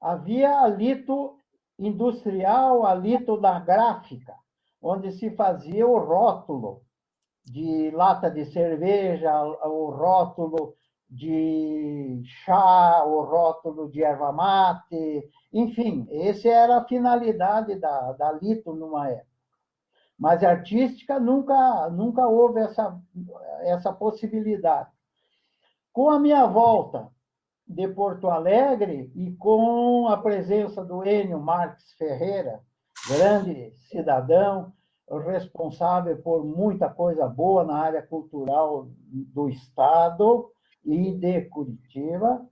Havia a lito industrial, a litográfica, onde se fazia o rótulo de lata de cerveja, o rótulo de chá, o rótulo de erva mate, enfim, essa era a finalidade da lito numa época. Mas artística nunca houve essa possibilidade. Com a minha volta de Porto Alegre e com a presença do Enio Marques Ferreira, grande cidadão, responsável por muita coisa boa na área cultural do Estado e de Curitiba,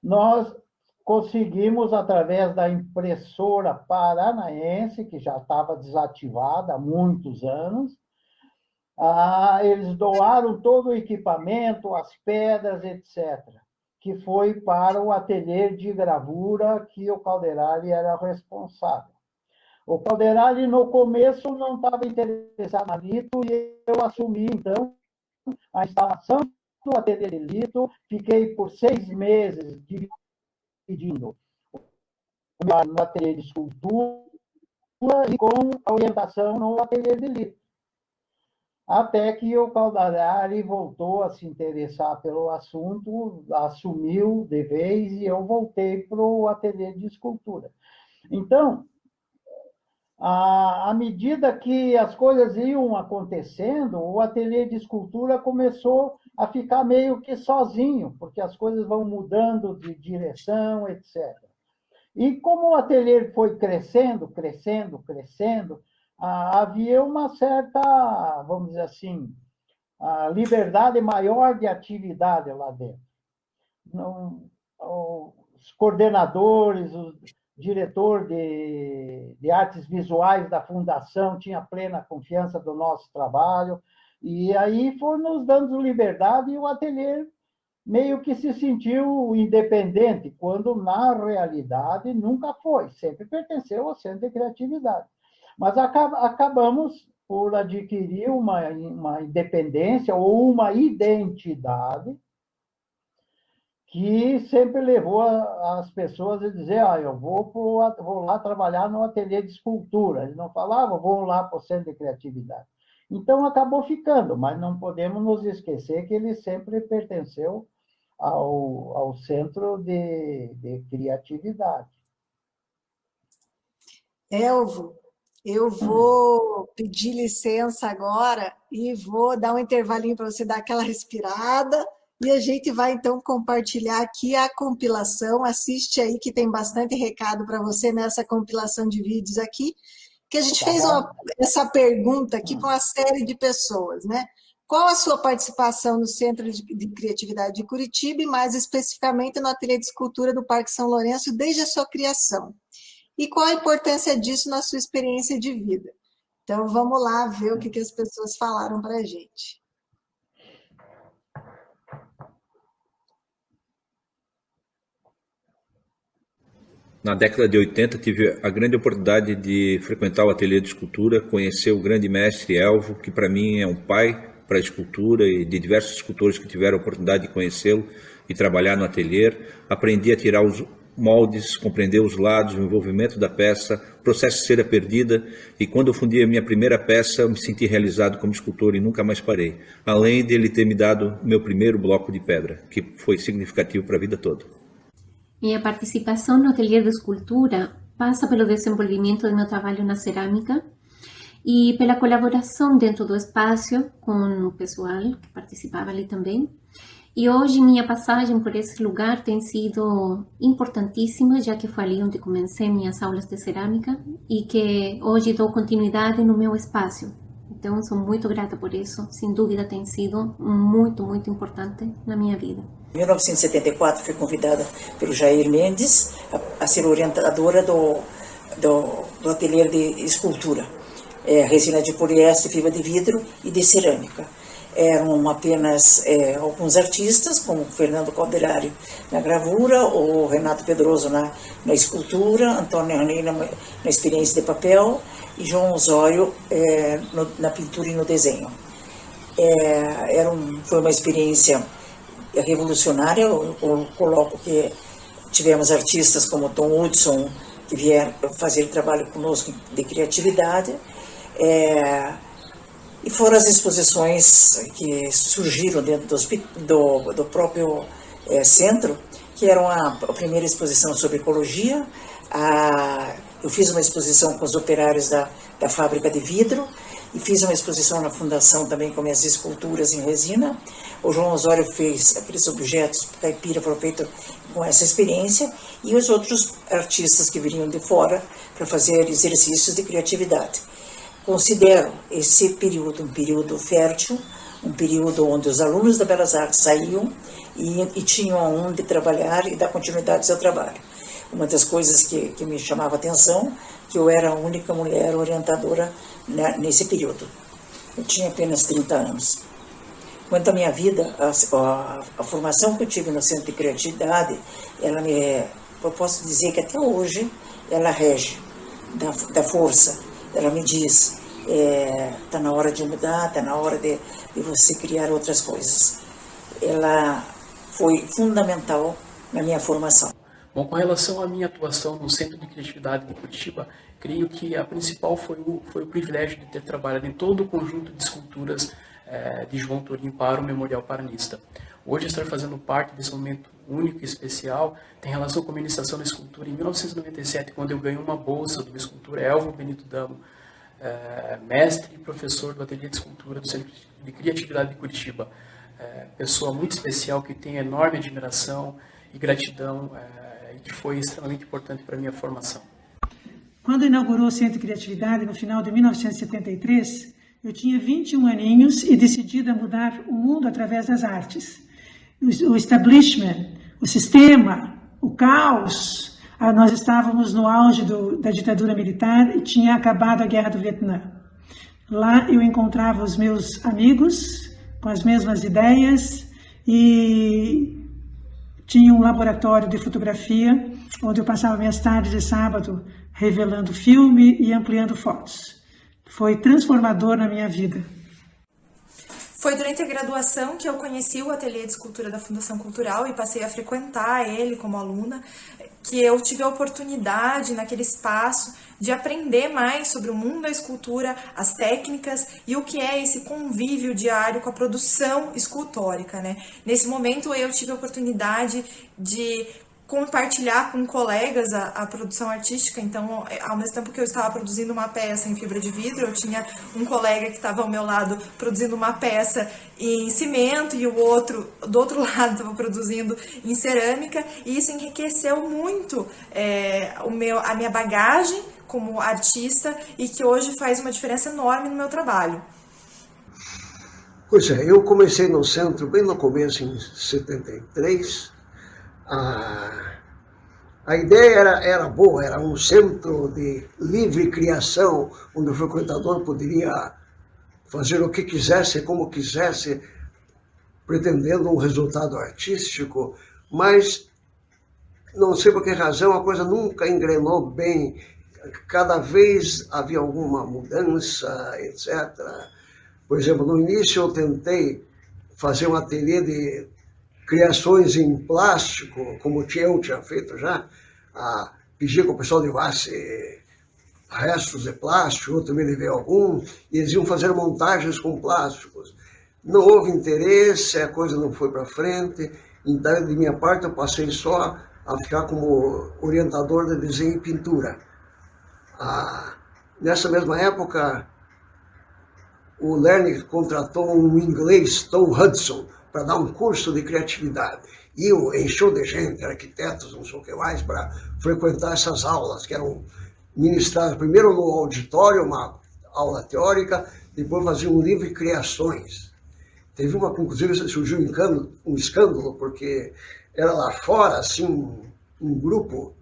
nós conseguimos, através da impressora paranaense, que já estava desativada há muitos anos, eles doaram todo o equipamento, as pedras, etc., que foi para o ateliê de gravura que o Calderari era responsável. O Calderari, no começo, não estava interessado na lito e eu assumi, então, a instalação do ateliê de lito. Fiquei por 6 meses dividindo no ateliê de escultura e com a orientação no ateliê de lito. Até que o Calderari voltou a se interessar pelo assunto, assumiu de vez e eu voltei para o ateliê de escultura. Então, à medida que as coisas iam acontecendo, o ateliê de escultura começou a ficar meio que sozinho, porque as coisas vão mudando de direção, etc. E como o ateliê foi crescendo, havia uma certa, vamos dizer assim, liberdade maior de atividade lá dentro. Os coordenadores, o diretor de artes visuais da fundação tinha plena confiança do nosso trabalho, e aí foi nos dando liberdade e o ateliê meio que se sentiu independente, quando na realidade nunca foi, sempre pertenceu ao Centro de Criatividade. Mas acabamos por adquirir uma independência ou uma identidade que sempre levou as pessoas a dizer, eu vou lá trabalhar no ateliê de escultura. Eles não falavam, vou lá para o Centro de Criatividade. Então, acabou ficando, mas não podemos nos esquecer que ele sempre pertenceu ao Centro de Criatividade. Elvo, eu vou pedir licença agora e vou dar um intervalinho para você dar aquela respirada e a gente vai então compartilhar aqui a compilação. Assiste aí que tem bastante recado para você nessa compilação de vídeos aqui, que a gente fez essa pergunta aqui com uma série de pessoas, né? Qual a sua participação no Centro de Criatividade de Curitiba e mais especificamente no Ateliê de Escultura do Parque São Lourenço desde a sua criação? E qual a importância disso na sua experiência de vida? Então, vamos lá ver o que as pessoas falaram para a gente. Na década de 80, tive a grande oportunidade de frequentar o ateliê de escultura, conhecer o grande mestre Elvo, que para mim é um pai para a escultura, e de diversos escultores que tiveram a oportunidade de conhecê-lo e trabalhar no ateliê. Aprendi a tirar os moldes, compreender os lados, o envolvimento da peça, o processo de cera perdida, e quando eu fundi a minha primeira peça, eu me senti realizado como escultor e nunca mais parei, além de ele ter me dado o meu primeiro bloco de pedra, que foi significativo para a vida toda. Minha participação no ateliê de escultura passa pelo desenvolvimento do meu trabalho na cerâmica e pela colaboração dentro do espaço com o pessoal que participava ali também. E hoje minha passagem por esse lugar tem sido importantíssima, já que foi ali onde comecei minhas aulas de cerâmica e que hoje dou continuidade no meu espaço. Então sou muito grata por isso, sem dúvida tem sido muito, muito importante na minha vida. Em 1974 fui convidada pelo Jair Mendes a ser orientadora do ateliê de escultura. Resina de poliéster, fibra de vidro e de cerâmica. Eram apenas alguns artistas, como Fernando Calderari na gravura, o Renato Pedroso na escultura, Antônio Arnei na experiência de papel e João Osório na pintura e no desenho. Foi uma experiência revolucionária. Eu coloco que tivemos artistas como Tom Hudson, que vieram fazer trabalho conosco de criatividade. E foram as exposições que surgiram dentro do próprio centro, que eram a primeira exposição sobre ecologia. Eu fiz uma exposição com os operários da fábrica de vidro, e fiz uma exposição na fundação também com minhas esculturas em resina. O João Osório fez aqueles objetos caipira, foram feitos com essa experiência, e os outros artistas que viriam de fora para fazer exercícios de criatividade. Considero esse período um período fértil, um período onde os alunos da Belas Artes saíam e tinham aonde trabalhar e dar continuidade ao seu trabalho. Uma das coisas que me chamava a atenção, que eu era a única mulher orientadora nesse período. Eu tinha apenas 30 anos. Quanto à minha vida, a formação que eu tive no Centro de Criatividade, eu posso dizer que até hoje ela rege da força. Ela me diz, está na hora de mudar, está na hora de você criar outras coisas. Ela foi fundamental na minha formação. Bom, com relação à minha atuação no Centro de Criatividade de Curitiba, creio que a principal foi o privilégio de ter trabalhado em todo o conjunto de esculturas de João Torim para o Memorial Paranista. Hoje, estar fazendo parte desse momento único e especial tem relação com a iniciação da escultura em 1997, quando eu ganhei uma bolsa de escultura Elvo Benito Damo, mestre e professor do Ateliê de Escultura do Centro de Criatividade de Curitiba. Pessoa muito especial, que tem enorme admiração e gratidão, e que foi extremamente importante para a minha formação. Quando inaugurou o Centro de Criatividade, no final de 1973, eu tinha 21 aninhos e decidida mudar o mundo através das artes. O establishment, o sistema, o caos. Nós estávamos no auge da ditadura militar e tinha acabado a Guerra do Vietnã. Lá eu encontrava os meus amigos com as mesmas ideias e tinha um laboratório de fotografia onde eu passava minhas tardes de sábado revelando filme e ampliando fotos. Foi transformador na minha vida. Foi durante a graduação que eu conheci o Ateliê de Escultura da Fundação Cultural e passei a frequentar ele como aluna, que eu tive a oportunidade naquele espaço de aprender mais sobre o mundo da escultura, as técnicas e o que é esse convívio diário com a produção escultórica, né? Nesse momento eu tive a oportunidade de compartilhar com colegas a produção artística. Então, ao mesmo tempo que eu estava produzindo uma peça em fibra de vidro, eu tinha um colega que estava ao meu lado produzindo uma peça em cimento e o outro, do outro lado, estava produzindo em cerâmica, e isso enriqueceu muito a minha bagagem como artista e que hoje faz uma diferença enorme no meu trabalho. Pois é, eu comecei no centro bem no começo, em 73. A ideia era boa, era um centro de livre criação, onde o frequentador poderia fazer o que quisesse, como quisesse, pretendendo um resultado artístico, mas não sei por que razão a coisa nunca engrenou bem, cada vez havia alguma mudança, etc. Por exemplo, no início eu tentei fazer um ateliê de criações em plástico, como eu tinha feito já, pedi que o pessoal levasse restos de plástico, eu também levei alguns, e eles iam fazer montagens com plásticos. Não houve interesse, a coisa não foi para frente, então, de minha parte, eu passei só a ficar como orientador de desenho e pintura. Nessa mesma época, o Lerner contratou um inglês, Tom Hudson, para dar um curso de criatividade. E encheu de gente, arquitetos, não sei o que mais, para frequentar essas aulas, que eram ministradas primeiro no auditório, uma aula teórica, depois fazia um livro de criações. Teve uma, inclusive, surgiu um escândalo, porque era lá fora, assim, um grupo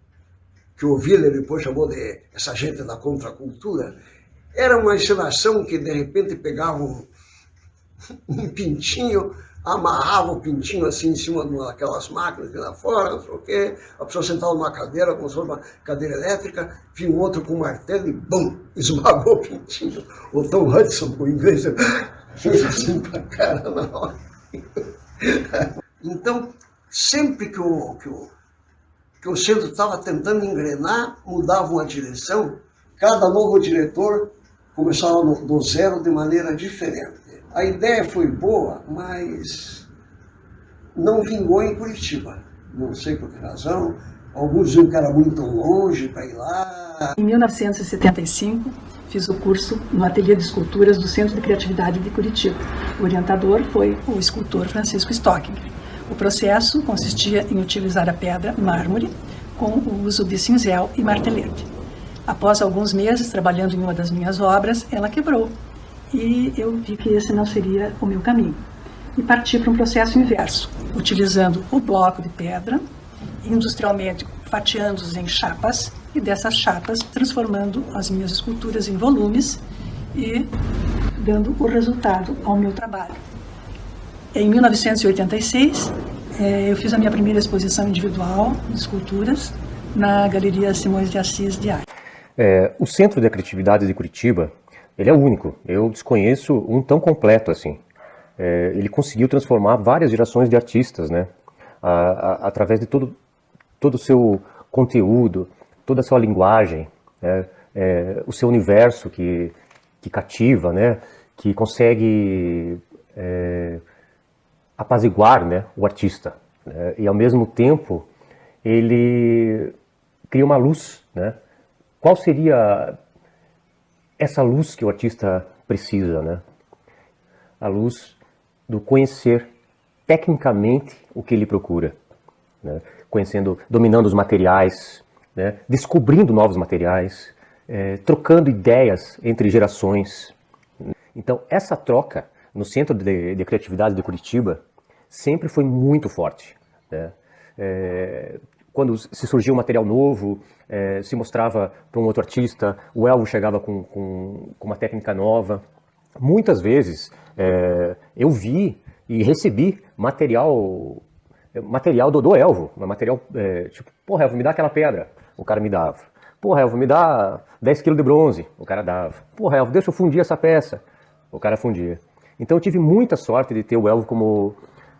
que o Willer depois chamou de essa gente da contracultura. Era uma encenação que, de repente, pegava um pintinho, amarrava o pintinho assim em cima daquelas máquinas lá fora, não sei o quê, a pessoa sentava numa cadeira, como se fosse uma cadeira elétrica, vinha um outro com um martelo e, bum, esmagou o pintinho. O Tom Hudson, o inglês, fez assim pra cara na hora. Então, sempre que o que o centro estava tentando engrenar, mudavam a direção, cada novo diretor começava do zero de maneira diferente. A ideia foi boa, mas não vingou em Curitiba. Não sei por que razão. Alguns diziam que era muito longe para ir lá. Em 1975, fiz o curso no Ateliê de Esculturas do Centro de Criatividade de Curitiba. O orientador foi o escultor Francisco Stocking. O processo consistia em utilizar a pedra mármore com o uso de cinzel e martelete. Após alguns meses trabalhando em uma das minhas obras, ela quebrou e eu vi que esse não seria o meu caminho. E parti para um processo inverso, utilizando o bloco de pedra, industrialmente fatiando-os em chapas e dessas chapas transformando as minhas esculturas em volumes e dando o resultado ao meu trabalho. Em 1986, eu fiz a minha primeira exposição individual de esculturas na Galeria Simões de Assis de Arte. O Centro de Criatividade de Curitiba, ele é único. Eu desconheço um tão completo assim. Ele conseguiu transformar várias gerações de artistas, né? Através de todo o seu conteúdo, toda a sua linguagem, né? O seu universo que cativa, né? Que consegue apaziguar, né? O artista, né? E ao mesmo tempo ele cria uma luz, né? Qual seria essa luz que o artista precisa, né? A luz do conhecer tecnicamente o que ele procura, né? Dominando os materiais, né? Descobrindo novos materiais, trocando ideias entre gerações. Então, essa troca no Centro de Criatividade de Curitiba sempre foi muito forte, né? Quando se surgia um material novo, se mostrava para um outro artista, o Elvo chegava com uma técnica nova. Muitas vezes eu vi e recebi material do Elvo, material tipo, porra, Elvo, me dá aquela pedra, o cara me dava. Porra, Elvo, me dá 10 kg de bronze, o cara dava. Porra, Elvo, deixa eu fundir essa peça, o cara fundia. Então eu tive muita sorte de ter o Elvo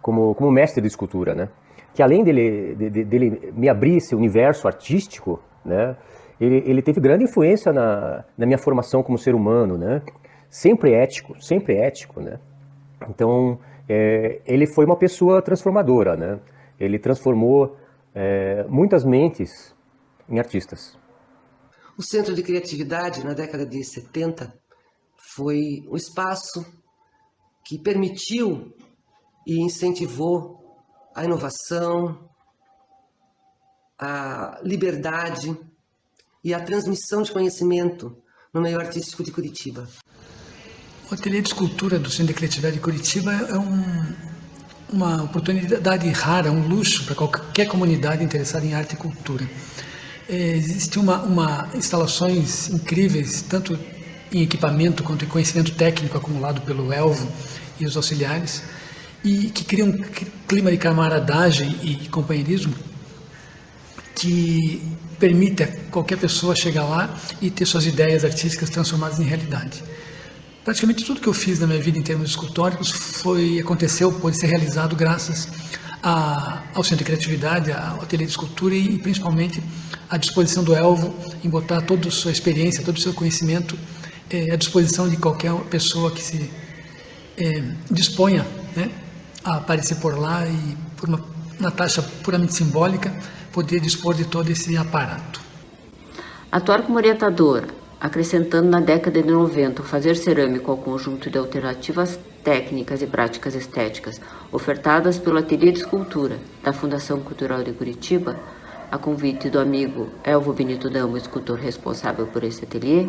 como mestre de escultura, né? Que além dele me abrir esse universo artístico, né? Ele teve grande influência na minha formação como ser humano, né? Sempre ético, né? Então, ele foi uma pessoa transformadora, né? Ele transformou muitas mentes em artistas. O Centro de Criatividade, na década de 70, foi um espaço que permitiu e incentivou a inovação, a liberdade e a transmissão de conhecimento no meio artístico de Curitiba. O Ateliê de Escultura do Centro de Criatividade de Curitiba é uma oportunidade rara, um luxo para qualquer comunidade interessada em arte e cultura. Existem instalações incríveis, tanto em equipamento quanto em conhecimento técnico acumulado pelo Elvo e os auxiliares, e que criam um clima de camaradagem e companheirismo que permite a qualquer pessoa chegar lá e ter suas ideias artísticas transformadas em realidade. Praticamente tudo que eu fiz na minha vida em termos escultóricos pôde ser realizado graças ao Centro de Criatividade, ao Ateliê de Escultura e principalmente à disposição do Elvo em botar toda a sua experiência, todo o seu conhecimento à disposição de qualquer pessoa que se disponha, né, a aparecer por lá e, por uma taxa puramente simbólica, poder dispor de todo esse aparato. Atuar como orientadora, acrescentando na década de 90 o fazer cerâmico ao conjunto de alternativas técnicas e práticas estéticas ofertadas pelo Ateliê de Escultura da Fundação Cultural de Curitiba, a convite do amigo Elvo Benito Damo, escultor responsável por esse ateliê,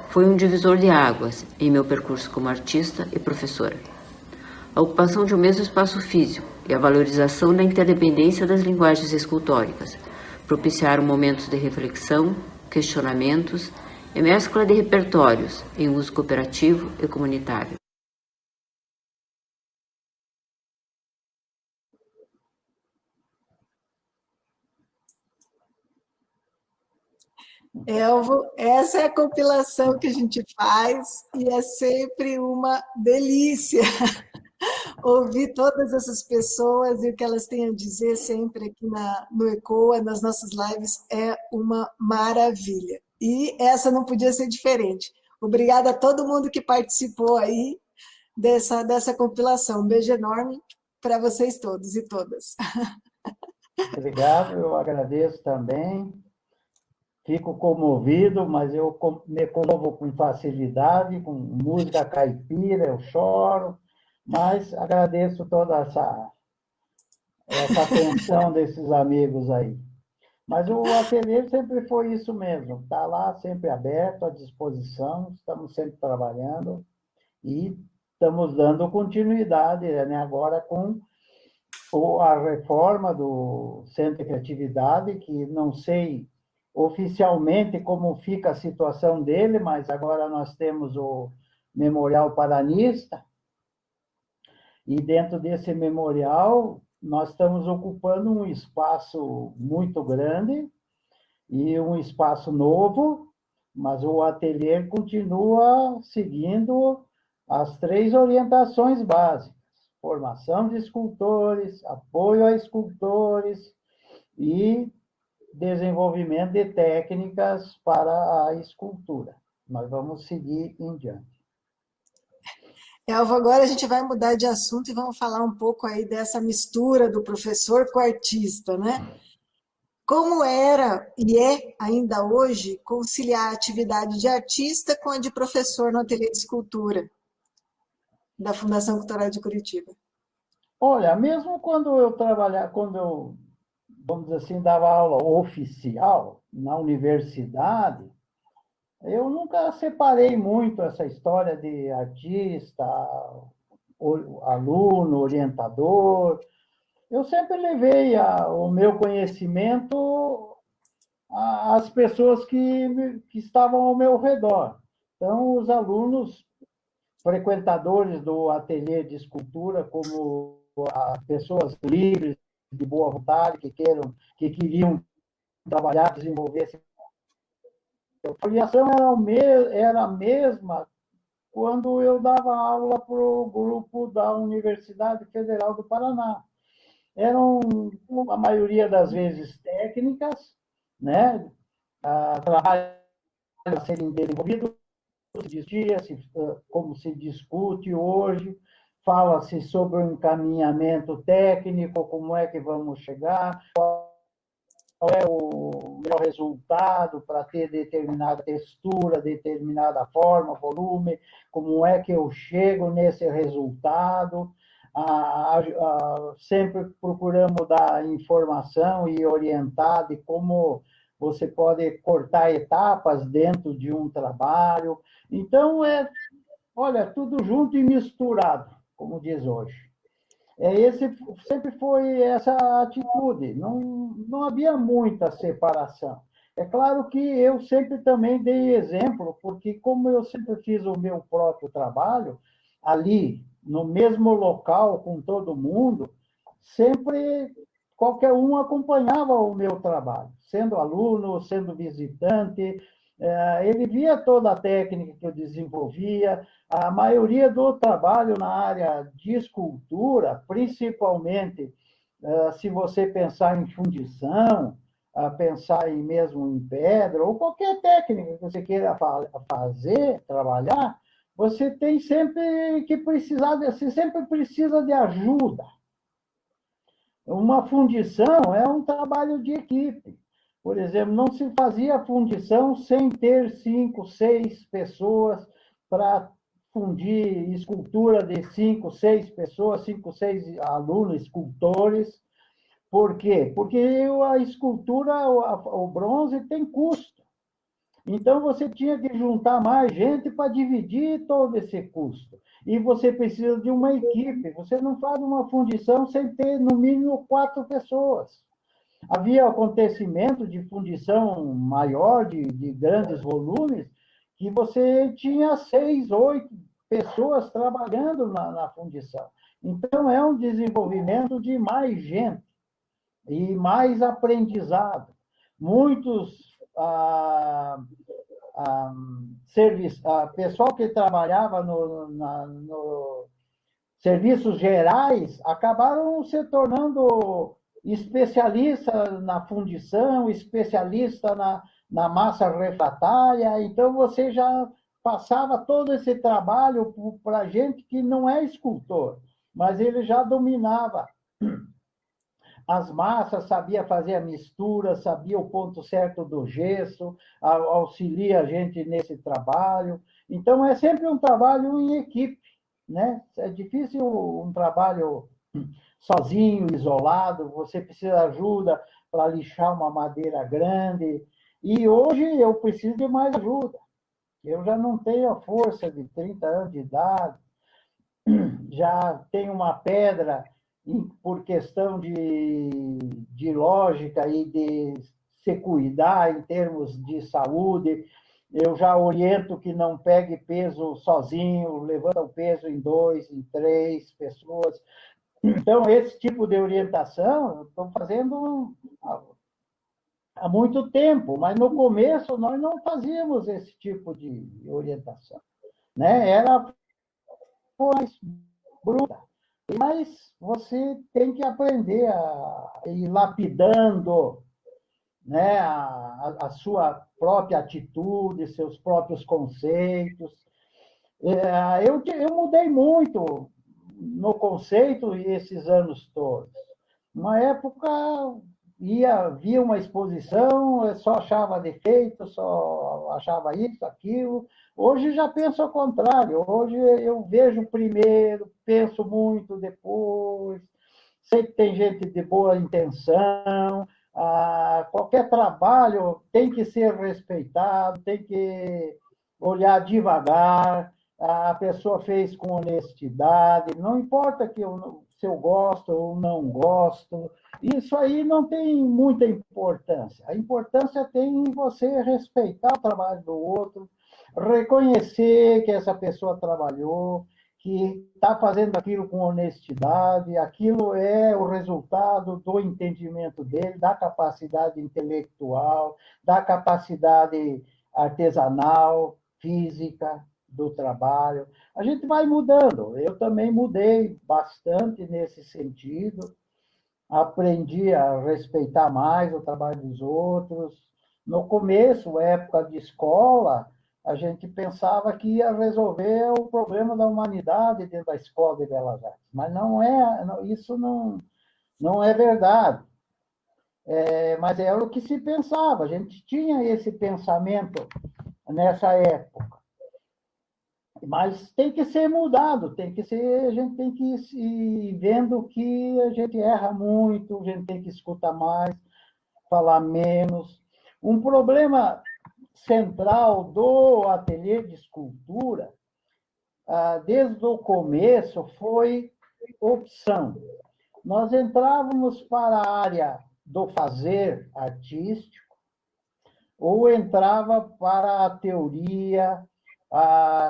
foi um divisor de águas em meu percurso como artista e professora. A ocupação de um mesmo espaço físico e a valorização da interdependência das linguagens escultóricas propiciaram momentos de reflexão, questionamentos e mescla de repertórios em uso cooperativo e comunitário. Elvo, essa é a compilação que a gente faz e é sempre uma delícia ouvir todas essas pessoas e o que elas têm a dizer sempre aqui no ECOA, nas nossas lives, é uma maravilha. E essa não podia ser diferente. Obrigada a todo mundo que participou aí dessa compilação. Um beijo enorme para vocês todos e todas. Obrigado, eu agradeço também. Fico comovido, mas eu me comovo com facilidade, com música caipira, eu choro, mas agradeço toda essa atenção desses amigos aí. Mas o ateliê sempre foi isso mesmo, está lá sempre aberto, à disposição, estamos sempre trabalhando e estamos dando continuidade, né, agora com a reforma do Centro de Criatividade, que não sei oficialmente como fica a situação dele, mas agora nós temos o Memorial Paranista, e dentro desse memorial nós estamos ocupando um espaço muito grande e um espaço novo, mas o ateliê continua seguindo as 3 orientações básicas: formação de escultores, apoio a escultores e desenvolvimento de técnicas para a escultura. Nós vamos seguir em diante. Elva, agora a gente vai mudar de assunto e vamos falar um pouco aí dessa mistura do professor com o artista, né? Como era e é ainda hoje conciliar a atividade de artista com a de professor no ateliê de escultura da Fundação Cultural de Curitiba? Olha, mesmo quando eu trabalhava, vamos dizer assim, dava aula oficial na universidade, eu nunca separei muito essa história de artista, aluno, orientador. Eu sempre levei o meu conhecimento às pessoas que estavam ao meu redor. Então, os alunos frequentadores do ateliê de escultura, como pessoas livres, de boa vontade, que queriam trabalhar, desenvolver. A avaliação era a mesma quando eu dava aula para o grupo da Universidade Federal do Paraná. Eram, a maioria das vezes, técnicas, né? Trabalho a serem desenvolvido, como se discute hoje, fala-se sobre o encaminhamento técnico, como é que vamos chegar, qual é o melhor resultado para ter determinada textura, determinada forma, volume, como é que eu chego nesse resultado. Sempre procuramos dar informação e orientar de como você pode cortar etapas dentro de um trabalho. Então, olha, tudo junto e misturado, como diz hoje. Sempre foi essa atitude, não havia muita separação. É claro que eu sempre também dei exemplo, porque como eu sempre fiz o meu próprio trabalho, ali, no mesmo local, com todo mundo, sempre qualquer um acompanhava o meu trabalho, sendo aluno, sendo visitante, ele via toda a técnica que eu desenvolvia. A maioria do trabalho na área de escultura, principalmente se você pensar em fundição, pensar mesmo em pedra, ou qualquer técnica que você queira fazer, trabalhar, você tem sempre que precisar, você sempre precisa de ajuda. Uma fundição é um trabalho de equipe. Por exemplo, não se fazia fundição sem ter 5, 6 pessoas para fundir escultura de 5, 6 pessoas, 5, 6 alunos, escultores. Por quê? Porque a escultura, o bronze, tem custo. Então, você tinha que juntar mais gente para dividir todo esse custo. E você precisa de uma equipe. Você não faz uma fundição sem ter, no mínimo, 4 pessoas. Havia acontecimento de fundição maior, de grandes volumes, que você tinha 6, 8 pessoas trabalhando na fundição. Então, é um desenvolvimento de mais gente e mais aprendizado. Muitos pessoal que trabalhava serviços gerais acabaram se tornando especialistas na fundição, especialista na massa refratária. Então, você já passava todo esse trabalho para gente que não é escultor, mas ele já dominava as massas, sabia fazer a mistura, sabia o ponto certo do gesso, auxilia a gente nesse trabalho. Então, é sempre um trabalho em equipe, né? É difícil um trabalho sozinho, isolado, você precisa de ajuda para lixar uma madeira grande. E hoje eu preciso de mais ajuda. Eu já não tenho a força de 30 anos de idade, já tenho uma pedra por questão de lógica e de se cuidar em termos de saúde. Eu já oriento que não pegue peso sozinho, levanta o peso em 2, em 3 pessoas. Então, esse tipo de orientação eu estou fazendo há muito tempo, mas no começo nós não fazíamos esse tipo de orientação, né? Era mais bruta. Mas você tem que aprender a ir lapidando, né, a sua própria atitude, seus próprios conceitos. Eu mudei muito no conceito esses anos todos. Uma época via uma exposição, só achava defeito, só achava isso, aquilo. Hoje já penso ao contrário. Hoje eu vejo primeiro, penso muito depois. Sei que tem gente de boa intenção. Qualquer trabalho tem que ser respeitado, tem que olhar devagar. A pessoa fez com honestidade. Não importa se eu gosto ou não gosto. Isso aí não tem muita importância. A importância tem em você respeitar o trabalho do outro, reconhecer que essa pessoa trabalhou, que está fazendo aquilo com honestidade, aquilo é o resultado do entendimento dele, da capacidade intelectual, da capacidade artesanal, física do trabalho. A gente vai mudando. Eu também mudei bastante nesse sentido. Aprendi a respeitar mais o trabalho dos outros. No começo, época de escola, a gente pensava que ia resolver o problema da humanidade dentro da Escola de Belas Artes. Mas isso não é verdade. Mas era o que se pensava. A gente tinha esse pensamento nessa época. Mas tem que ser mudado, a gente tem que ir vendo que a gente erra muito, a gente tem que escutar mais, falar menos. Um problema central do ateliê de escultura, desde o começo, foi opção. Nós entrávamos para a área do fazer artístico, ou entrava para a teoria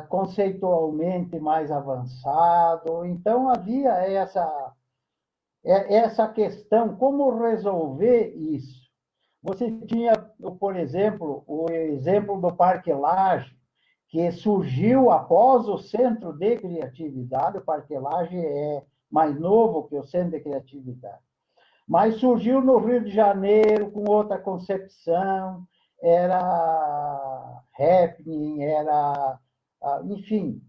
conceitualmente mais avançado. Então, havia essa questão, como resolver isso? Você tinha, por exemplo, o exemplo do Parque Lage, que surgiu após o Centro de Criatividade. O Parque Lage é mais novo que o Centro de Criatividade. Mas surgiu no Rio de Janeiro com outra concepção, era happening, enfim,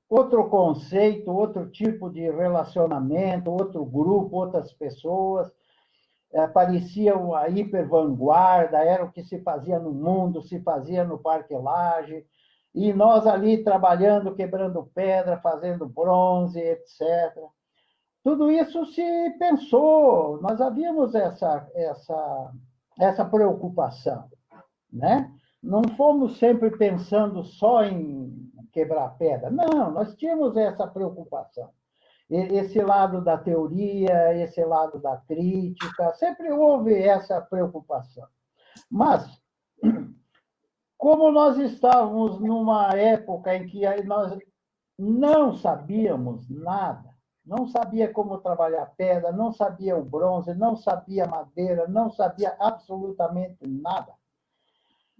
outro conceito, outro tipo de relacionamento, outro grupo, outras pessoas. Parecia a hipervanguarda, era o que se fazia no mundo, se fazia no Parque Lage, e nós ali trabalhando, quebrando pedra, fazendo bronze, etc. Tudo isso se pensou, nós havíamos essa preocupação, né? Não fomos sempre pensando só em quebrar pedra. Não, nós tínhamos essa preocupação. Esse lado da teoria, esse lado da crítica, sempre houve essa preocupação. Mas, como nós estávamos numa época em que nós não sabíamos nada, não sabia como trabalhar pedra, não sabia o bronze, não sabia madeira, não sabia absolutamente nada,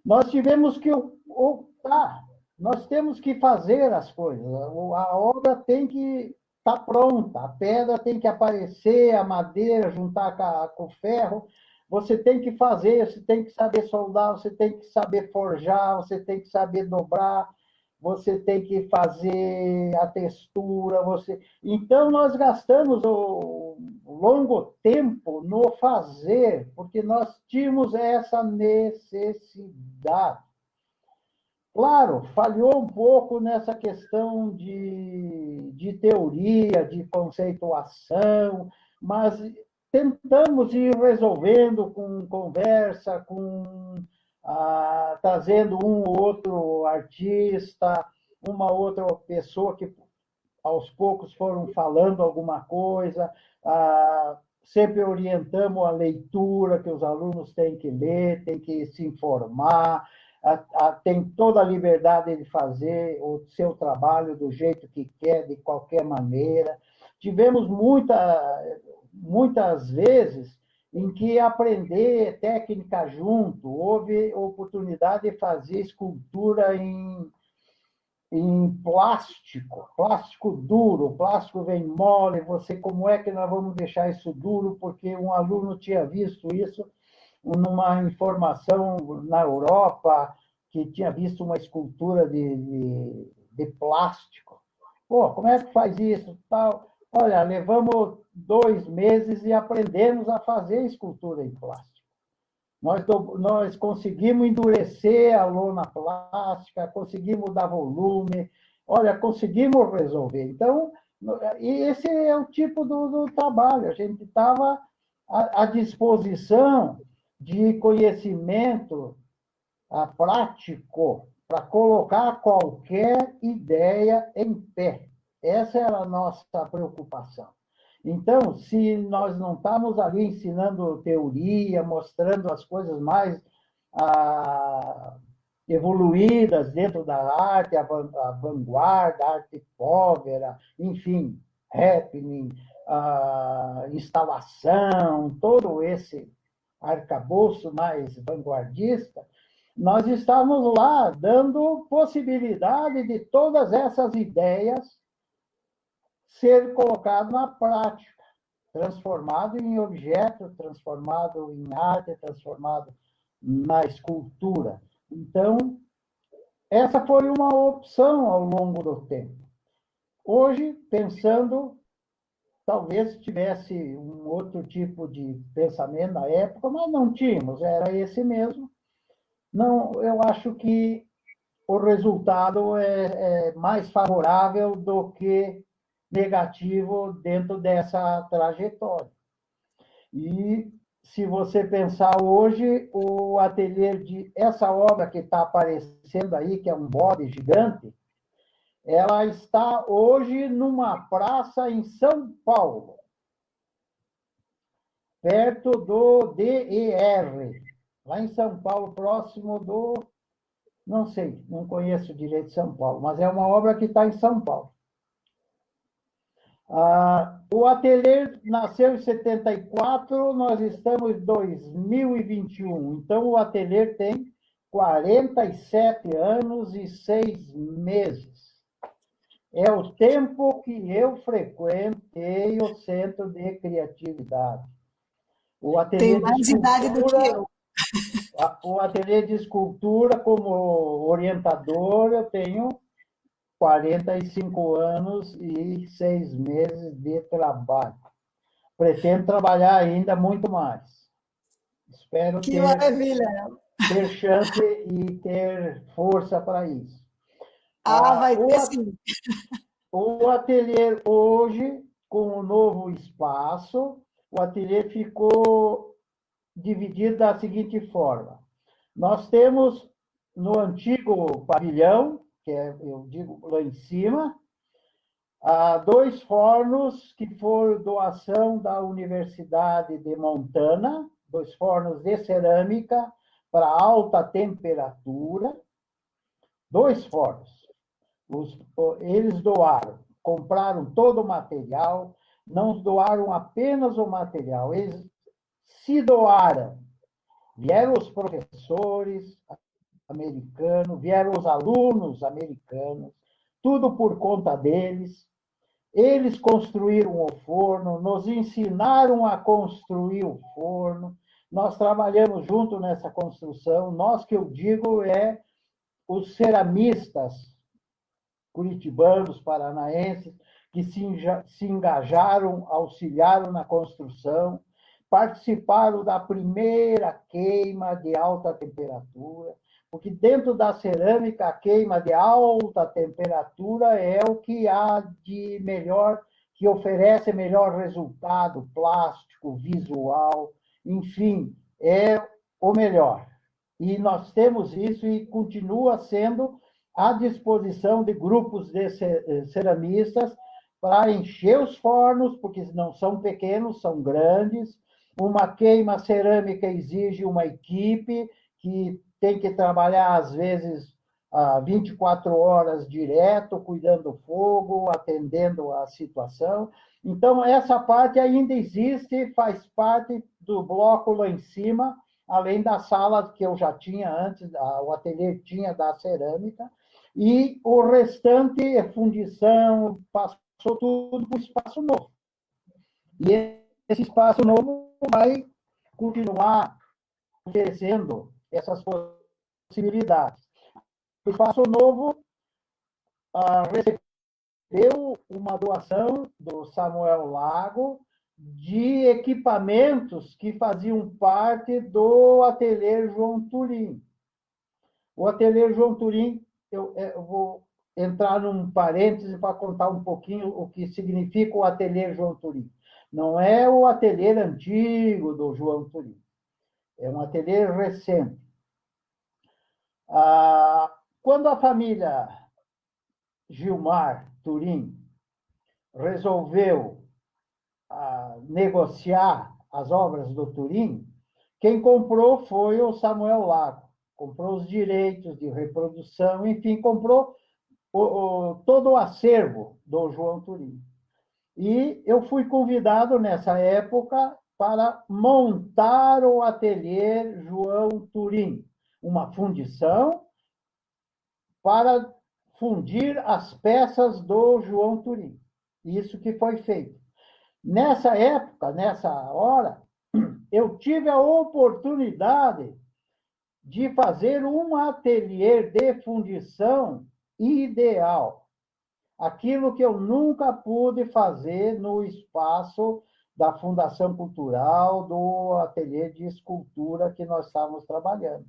nós tivemos que optar, nós temos que fazer as coisas, a obra tem que está pronta. A pedra tem que aparecer, a madeira, juntar com o ferro. Você tem que fazer, você tem que saber soldar, você tem que saber forjar, você tem que saber dobrar, você tem que fazer a textura. Então, nós gastamos o longo tempo no fazer, porque nós tínhamos essa necessidade. Claro, falhou um pouco nessa questão de teoria, de conceituação, mas tentamos ir resolvendo com conversa, trazendo um ou outro artista, uma outra pessoa que aos poucos foram falando alguma coisa, sempre orientamos a leitura que os alunos têm que ler, têm que se informar, tem toda a liberdade de fazer o seu trabalho do jeito que quer, de qualquer maneira. Tivemos muitas vezes em que aprender técnica junto, houve oportunidade de fazer escultura em plástico duro, o plástico vem mole, como é que nós vamos deixar isso duro? Porque um aluno tinha visto isso numa informação na Europa, que tinha visto uma escultura de plástico. Pô, como é que faz isso? Tal. Olha, levamos 2 meses e aprendemos a fazer escultura em plástico. Nós conseguimos endurecer a lona plástica, conseguimos dar volume, olha, conseguimos resolver. Então, esse é o tipo do trabalho. A gente estava à disposição de conhecimento prático para colocar qualquer ideia em pé. Essa era a nossa preocupação. Então, se nós não estamos ali ensinando teoria, mostrando as coisas mais evoluídas dentro da arte, a vanguarda, a arte povera, enfim, happening, instalação, todo esse arcabouço mais vanguardista, nós estamos lá dando possibilidade de todas essas ideias ser colocado na prática, transformado em objeto, transformado em arte, transformado na escultura. Então, essa foi uma opção ao longo do tempo. Hoje, pensando, talvez tivesse um outro tipo de pensamento na época, mas não tínhamos, era esse mesmo. Não, eu acho que o resultado é mais favorável do que negativo dentro dessa trajetória. E se você pensar hoje, o ateliê essa obra que está aparecendo aí, que é um bode gigante, ela está hoje numa praça em São Paulo, perto do DER, lá em São Paulo, próximo do... Não sei, não conheço direito São Paulo, mas é uma obra que está em São Paulo. O ateliê nasceu em 74, nós estamos em 2021. Então, o ateliê tem 47 anos e 6 meses. É o tempo que eu frequentei o Centro de Criatividade. O ateliê tem mais idade do que eu. O ateliê de escultura, como orientador, eu tenho 45 anos e 6 meses de trabalho. Pretendo trabalhar ainda muito mais. Espero que maravilha! Ter chance e ter força para isso. Vai ter sim. O ateliê hoje, com o novo espaço, o ateliê ficou dividido da seguinte forma. Nós temos no antigo pavilhão, que eu digo lá em cima, 2 fornos que foram doação da Universidade de Montana, 2 fornos de cerâmica para alta temperatura, 2 fornos. Eles doaram, compraram todo o material, não doaram apenas o material, eles se doaram. Vieram os professores americanos, vieram os alunos americanos, tudo por conta deles. Eles construíram o forno, nos ensinaram a construir o forno, nós trabalhamos junto nessa construção. Nós, que eu digo, os ceramistas curitibanos, paranaenses, que se engajaram, auxiliaram na construção, participaram da primeira queima de alta temperatura, porque dentro da cerâmica, a queima de alta temperatura é o que há de melhor, que oferece melhor resultado plástico, visual, enfim, é o melhor. E nós temos isso e continua sendo à disposição de grupos de ceramistas para encher os fornos, porque não são pequenos, são grandes. Uma queima cerâmica exige uma equipe que tem que trabalhar, às vezes, 24 horas direto, cuidando do fogo, atendendo a situação. Então, essa parte ainda existe, faz parte do bloco lá em cima, além da sala que eu já tinha antes, o ateliê tinha da cerâmica, e o restante é fundição, passou tudo para o espaço novo. E esse espaço novo vai continuar oferecendo essas possibilidades. O espaço novo recebeu uma doação do Samuel Lago de equipamentos que faziam parte do ateliê João Turim. O ateliê João Turim, eu vou entrar num parêntese para contar um pouquinho o que significa o ateliê João Turim. Não é o ateliê antigo do João Turim, é um ateliê recente. Quando a família Gilmar Turim resolveu negociar as obras do Turim, quem comprou foi o Samuel Lago. Comprou os direitos de reprodução, enfim, comprou todo o acervo do João Turim. E eu fui convidado, nessa época, para montar o ateliê João Turim, uma fundição para fundir as peças do João Turim. Isso que foi feito. Nessa época, nessa hora, eu tive a oportunidade de fazer um ateliê de fundição ideal. Aquilo que eu nunca pude fazer no espaço da Fundação Cultural, do ateliê de escultura que nós estávamos trabalhando.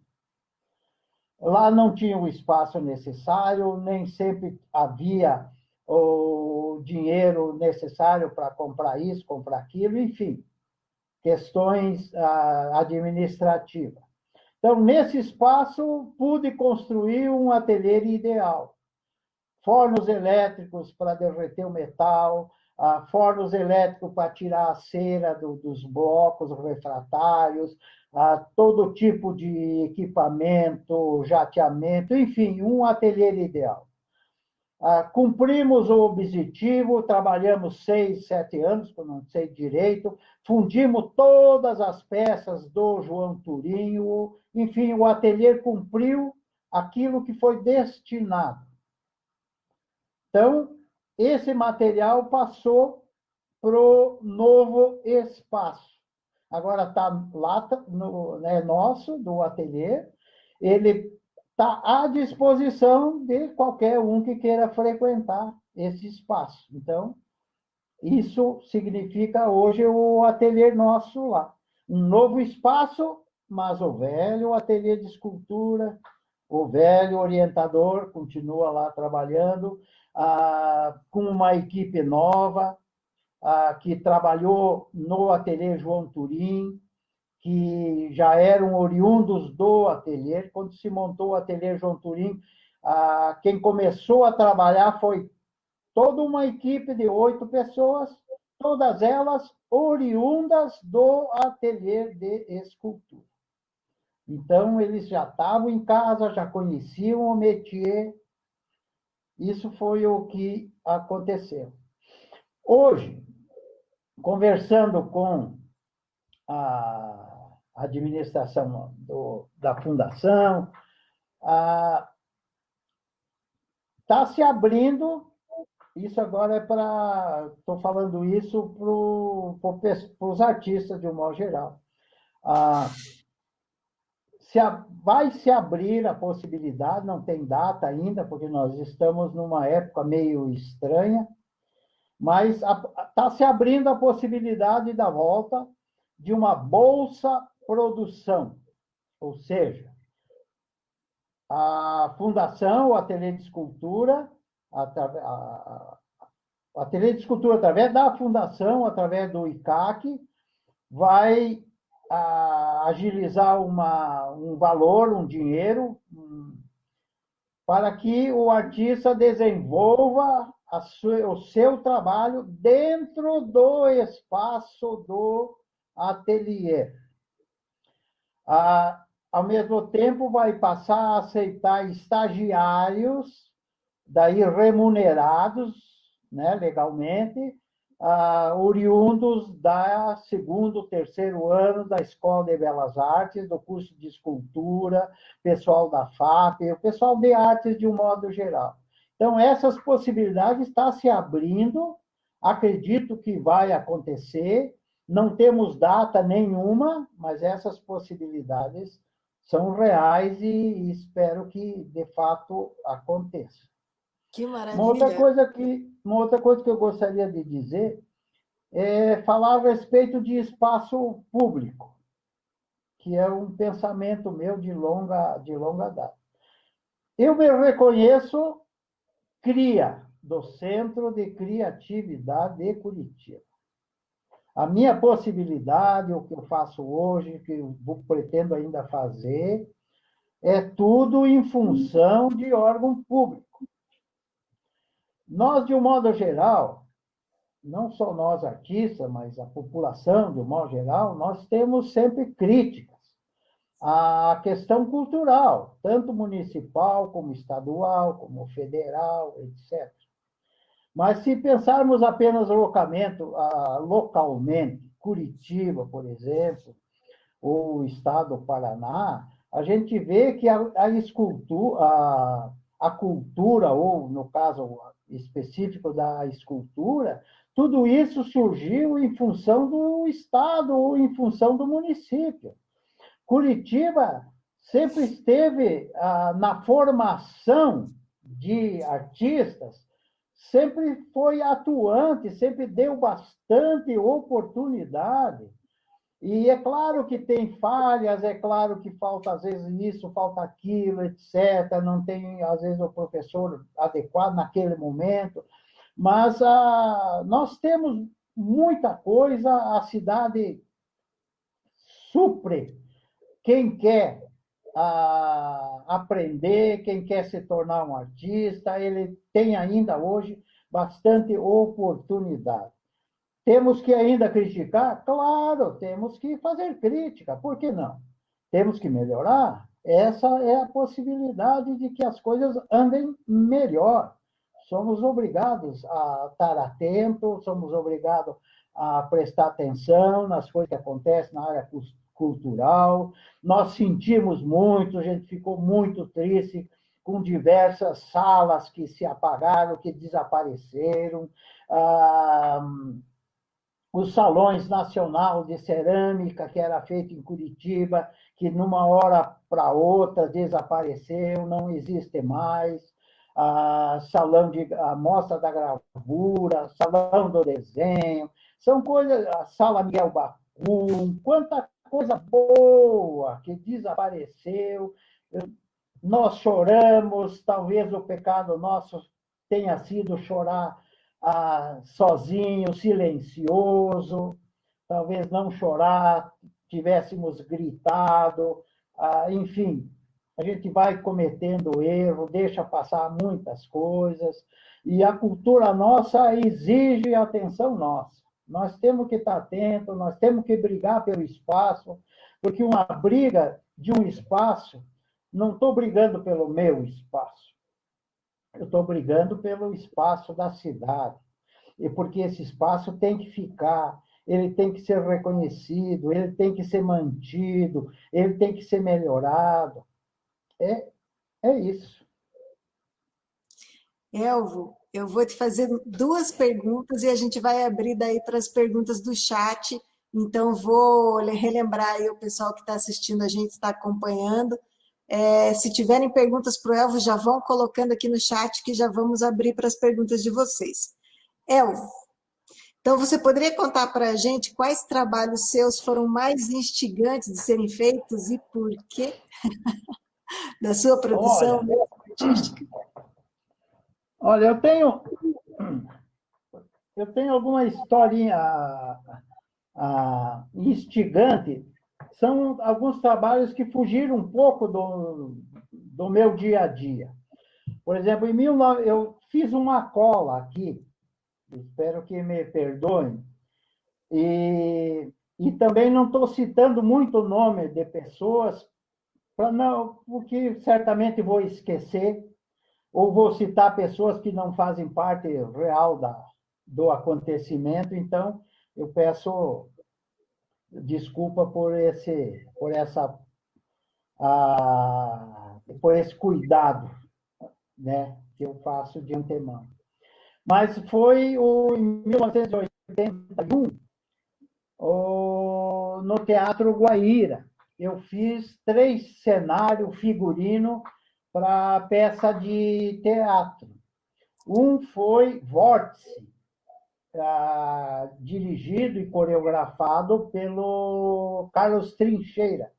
Lá não tinha o espaço necessário, nem sempre havia o dinheiro necessário para comprar isso, comprar aquilo, enfim, questões administrativas. Então, nesse espaço, pude construir um ateliê ideal. Fornos elétricos para derreter o metal, fornos elétricos para tirar a cera dos blocos refratários, todo tipo de equipamento, jateamento, enfim, um ateliê ideal. Cumprimos o objetivo, trabalhamos 6, 7 anos, que eu não sei direito, fundimos todas as peças do João Turim, enfim, o ateliê cumpriu aquilo que foi destinado. Então, esse material passou para o novo espaço. Agora está lá, nosso, do ateliê, ele está à disposição de qualquer um que queira frequentar esse espaço. Então, isso significa hoje o ateliê nosso lá. Um novo espaço, mas o velho ateliê de escultura, o velho orientador continua lá trabalhando, com uma equipe nova, que trabalhou no ateliê João Turim, que já eram oriundos do ateliê. Quando se montou o ateliê João Turim, quem começou a trabalhar foi toda uma equipe de 8 pessoas, todas elas oriundas do ateliê de escultura. Então, eles já estavam em casa, já conheciam o métier. Isso foi o que aconteceu. Hoje, conversando com a administração da fundação, está se abrindo isso agora é para... Estou falando isso para os artistas, de um modo geral. Vai se abrir a possibilidade, não tem data ainda, porque nós estamos numa época meio estranha, mas está se abrindo a possibilidade da volta de uma bolsa produção, ou seja, a Fundação, o Ateliê de Escultura, o Ateliê de Escultura, através da Fundação, através do ICAC, vai agilizar um valor, um dinheiro, para que o artista desenvolva o seu trabalho dentro do espaço do ateliê. Ao mesmo tempo, vai passar a aceitar estagiários, daí remunerados, né, legalmente, oriundos da segundo, terceiro ano da Escola de Belas Artes, do curso de escultura, pessoal da FAP, o pessoal de artes de um modo geral. Então, essas possibilidades estão se abrindo, acredito que vai acontecer, não temos data nenhuma, mas essas possibilidades são reais e espero que, de fato, aconteça. Que maravilha! Uma outra coisa que eu gostaria de dizer é falar a respeito de espaço público, que é um pensamento meu de longa data. Eu me reconheço CRIA, do Centro de Criatividade de Curitiba. A minha possibilidade, o que eu faço hoje, o que eu pretendo ainda fazer, é tudo em função de órgão público. Nós, de um modo geral, não só nós artistas, mas a população, de um modo geral, nós temos sempre críticas à questão cultural, tanto municipal, como estadual, como federal, etc. Mas se pensarmos apenas localmente, Curitiba, por exemplo, ou o estado do Paraná, a gente vê que a cultura, ou no caso específico da escultura, tudo isso surgiu em função do estado ou em função do município. Curitiba sempre esteve na formação de artistas, sempre foi atuante, sempre deu bastante oportunidade. E é claro que tem falhas, é claro que falta, às vezes, isso, falta aquilo, etc. Não tem, às vezes, o professor adequado naquele momento. Mas nós temos muita coisa, a cidade supre quem quer aprender, quem quer se tornar um artista, ele tem ainda hoje bastante oportunidade. Temos que ainda criticar? Claro, temos que fazer crítica, por que não? Temos que melhorar? Essa é a possibilidade de que as coisas andem melhor. Somos obrigados a estar atentos, somos obrigados a prestar atenção nas coisas que acontecem na área cultural. Nós sentimos muito, a gente ficou muito triste com diversas salas que se apagaram, que desapareceram. Os salões nacional de cerâmica, que era feito em Curitiba, que numa hora para outra desapareceu, não existe mais. Salão de mostra da gravura, salão do desenho, são coisas, a sala Miguel Bacum, quanta coisa boa que desapareceu. Nós choramos, talvez o pecado nosso tenha sido chorar sozinho, silencioso, talvez não chorar, tivéssemos gritado, enfim, a gente vai cometendo erro, deixa passar muitas coisas, e a cultura nossa exige atenção nossa. Nós temos que estar atentos, nós temos que brigar pelo espaço, porque uma briga de um espaço, não estou brigando pelo meu espaço, eu estou brigando pelo espaço da cidade, e porque esse espaço tem que ficar, ele tem que ser reconhecido, ele tem que ser mantido, ele tem que ser melhorado. É isso. Elvo, eu vou te fazer duas perguntas e a gente vai abrir daí para as perguntas do chat. Então, vou relembrar aí o pessoal que está assistindo, a gente está acompanhando. Se tiverem perguntas para o Elvo, já vão colocando aqui no chat que já vamos abrir para as perguntas de vocês. Elvo, então você poderia contar para a gente quais trabalhos seus foram mais instigantes de serem feitos e por quê? Da sua produção artística? Olha, eu tenho alguma historinha instigante. São alguns trabalhos que fugiram um pouco do meu dia a dia. Por exemplo, eu fiz uma cola aqui, espero que me perdoem, e também não estou citando muito o nome de pessoas, porque certamente vou esquecer, ou vou citar pessoas que não fazem parte real do acontecimento, eu peço desculpa por esse cuidado, né, que eu faço de antemão. Mas foi em 1981, no Teatro Guaíra. Eu fiz 3 cenários figurino para a peça de teatro. Um foi Vórtice, dirigido e coreografado pelo Carlos Trincheira,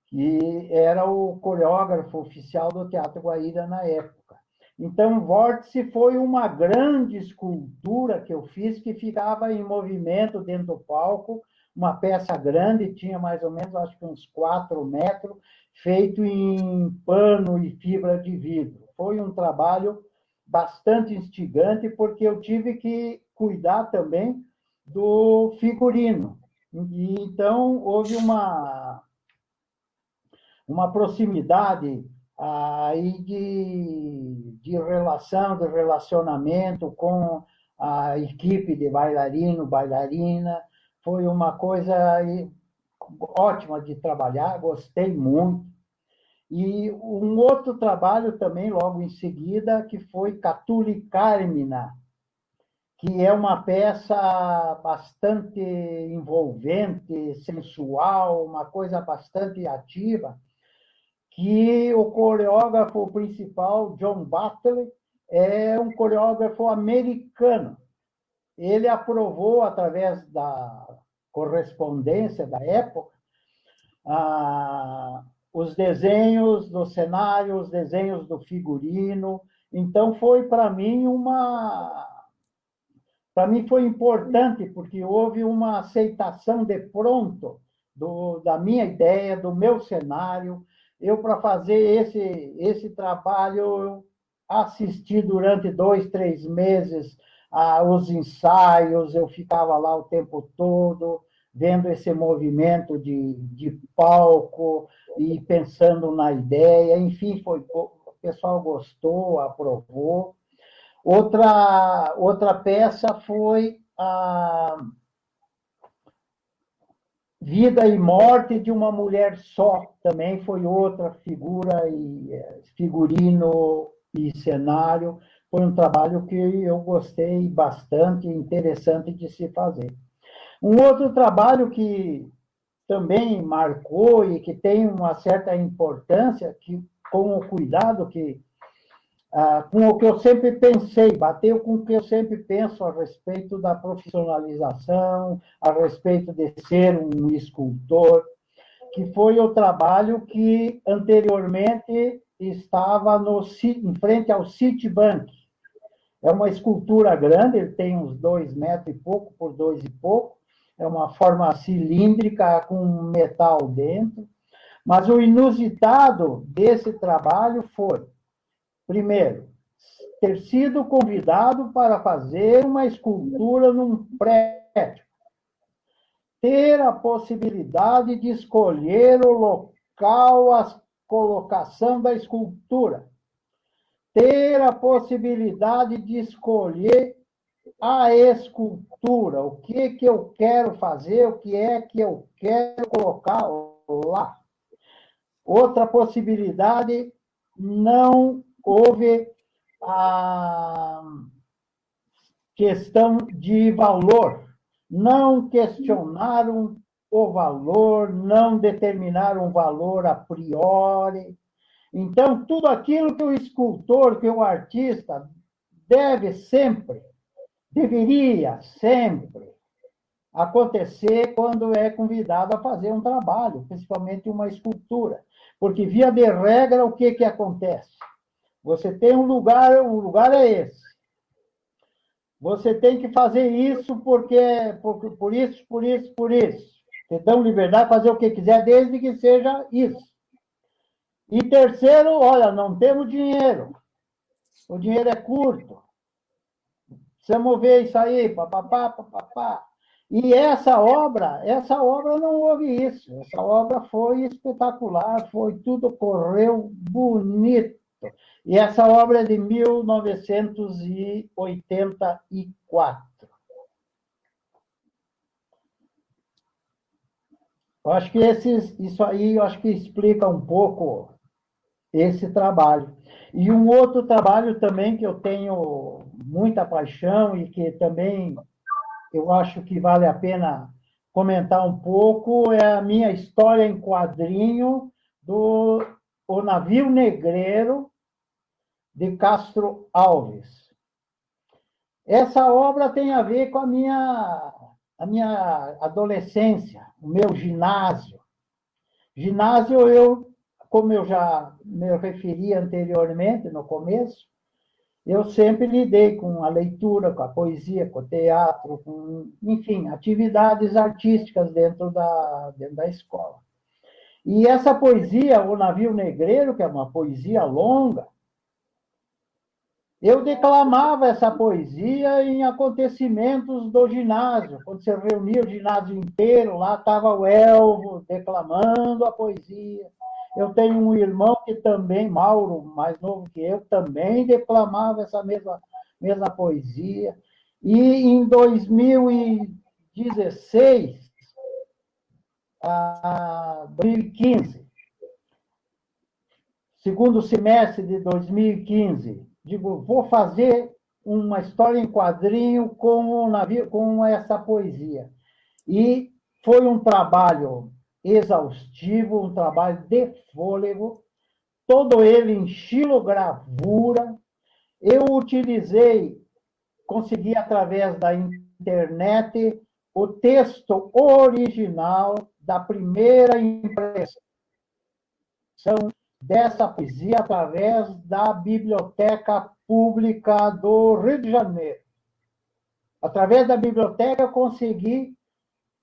que era o coreógrafo oficial do Teatro Guaíra na época. Então, Vórtice foi uma grande escultura que eu fiz, que ficava em movimento dentro do palco, uma peça grande, tinha mais ou menos, acho que uns 4 metros, feito em pano e fibra de vidro. Foi um trabalho bastante instigante, porque eu tive que cuidar também do figurino. E, então, houve uma proximidade aí de relação, de relacionamento com a equipe de bailarino, bailarina. Foi uma coisa ótima de trabalhar, gostei muito. E um outro trabalho também, logo em seguida, que foi Catulli Carmina, que é uma peça bastante envolvente, sensual, uma coisa bastante ativa, que o coreógrafo principal, John Butler, é um coreógrafo americano. Ele aprovou, através da correspondência da época, os desenhos do cenário, os desenhos do figurino. Então, foi para mim foi importante, porque houve uma aceitação de pronto da minha ideia, do meu cenário. Eu, para fazer esse trabalho, assisti durante 2, 3 meses os ensaios, eu ficava lá o tempo todo, vendo esse movimento de palco e pensando na ideia. Enfim, o pessoal gostou, aprovou. Outra peça foi a Vida e Morte de uma Mulher Só. Também foi outra figura, figurino e cenário. Foi um trabalho que eu gostei bastante, interessante de se fazer. Um outro trabalho que também marcou e que tem uma certa importância, com o cuidado com o que eu sempre pensei, bateu com o que eu sempre penso a respeito da profissionalização, a respeito de ser um escultor, que foi o trabalho que anteriormente estava em frente ao Citibank. É uma escultura grande, ele tem uns 2 metros e pouco por 2 e pouco, é uma forma cilíndrica com metal dentro, mas o inusitado desse trabalho foi, primeiro, ter sido convidado para fazer uma escultura num prédio, ter a possibilidade de escolher o local, a colocação da escultura, ter a possibilidade de escolher a escultura, o que eu quero fazer, o que é que eu quero colocar lá. Outra possibilidade, não houve a questão de valor. Não questionaram o valor, não determinaram o valor a priori. Então, tudo aquilo que o escultor, que o artista deveria sempre acontecer quando é convidado a fazer um trabalho, principalmente uma escultura. Porque, via de regra, o que acontece? Você tem um lugar, o lugar é esse. Você tem que fazer isso por isso. Te dão liberdade de fazer o que quiser, desde que seja isso. E terceiro, olha, não temos dinheiro. O dinheiro é curto. Precisamos ver isso aí, papapá. E essa obra não houve isso. Essa obra foi espetacular, correu bonito. E essa obra é de 1984. Eu acho que isso aí explica um pouco esse trabalho. E um outro trabalho também que eu tenho muita paixão e que também eu acho que vale a pena comentar um pouco é a minha história em quadrinho do O Navio Negreiro, de Castro Alves. Essa obra tem a ver com a minha adolescência, o meu ginásio. Ginásio, como eu já me referi anteriormente, no começo, eu sempre lidei com a leitura, com a poesia, com o teatro, enfim, atividades artísticas dentro da escola. E essa poesia, O Navio Negreiro, que é uma poesia longa, eu declamava essa poesia em acontecimentos do ginásio. Quando você reunia o ginásio inteiro, lá estava o Elvo declamando a poesia. Eu tenho um irmão que também, Mauro, mais novo que eu, também declamava essa mesma poesia. E em 2016, 2015, segundo semestre de 2015, digo, vou fazer uma história em quadrinho com essa poesia. E foi um trabalho exaustivo, um trabalho de fôlego, todo ele em xilogravura. Eu consegui através da internet, o texto original da primeira impressão dessa poesia através da Biblioteca Pública do Rio de Janeiro. Através da biblioteca, eu consegui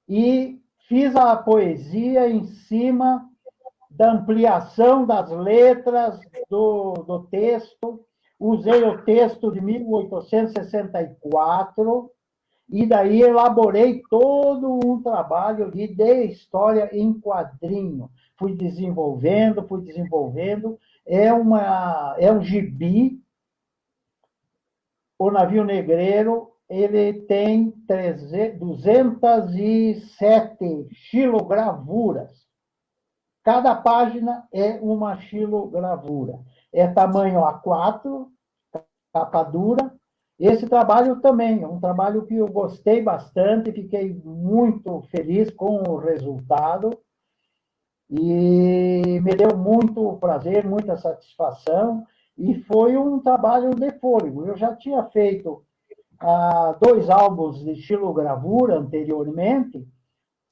e fiz a poesia em cima da ampliação das letras do texto. Usei o texto de 1864 e daí elaborei todo um trabalho de história em quadrinho. Fui desenvolvendo. É um gibi. O Navio Negreiro, ele tem 207 xilogravuras. Cada página é uma xilogravura. É tamanho A4, capa dura. Esse trabalho também é um trabalho que eu gostei bastante, fiquei muito feliz com o resultado. E me deu muito prazer, muita satisfação, e foi um trabalho de fôlego. Eu já tinha feito 2 álbuns de xilogravura anteriormente.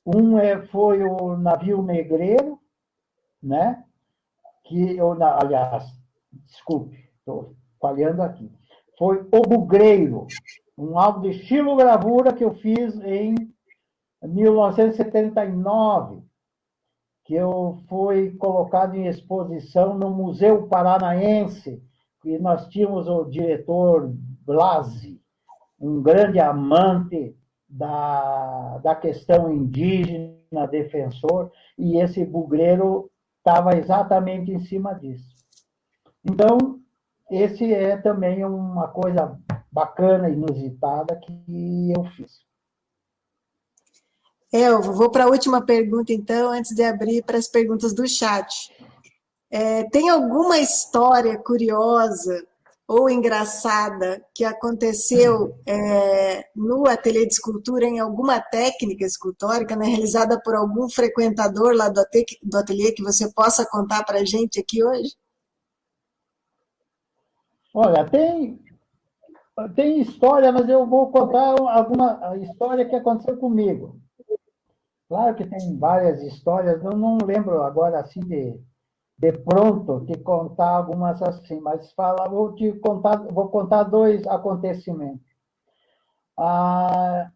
Um foi o Navio Negreiro, né? Desculpe, estou falhando aqui. Foi O Bugreiro, um álbum de xilogravura que eu fiz em 1979, que eu fui colocado em exposição no Museu Paranaense, e nós tínhamos o diretor Blasi, um grande amante da questão indígena, defensor, e esse bugreiro estava exatamente em cima disso. Então, esse é também uma coisa bacana, inusitada, que eu fiz. Elvo, vou para a última pergunta, então, antes de abrir para as perguntas do chat. Tem alguma história curiosa ou engraçada que aconteceu no ateliê de escultura, em alguma técnica escultórica, né, realizada por algum frequentador lá do ateliê, que você possa contar para a gente aqui hoje? Olha, tem história, mas eu vou contar alguma história que aconteceu comigo. Claro que tem várias histórias, eu não lembro agora assim de pronto te contar algumas assim, mas vou contar dois acontecimentos.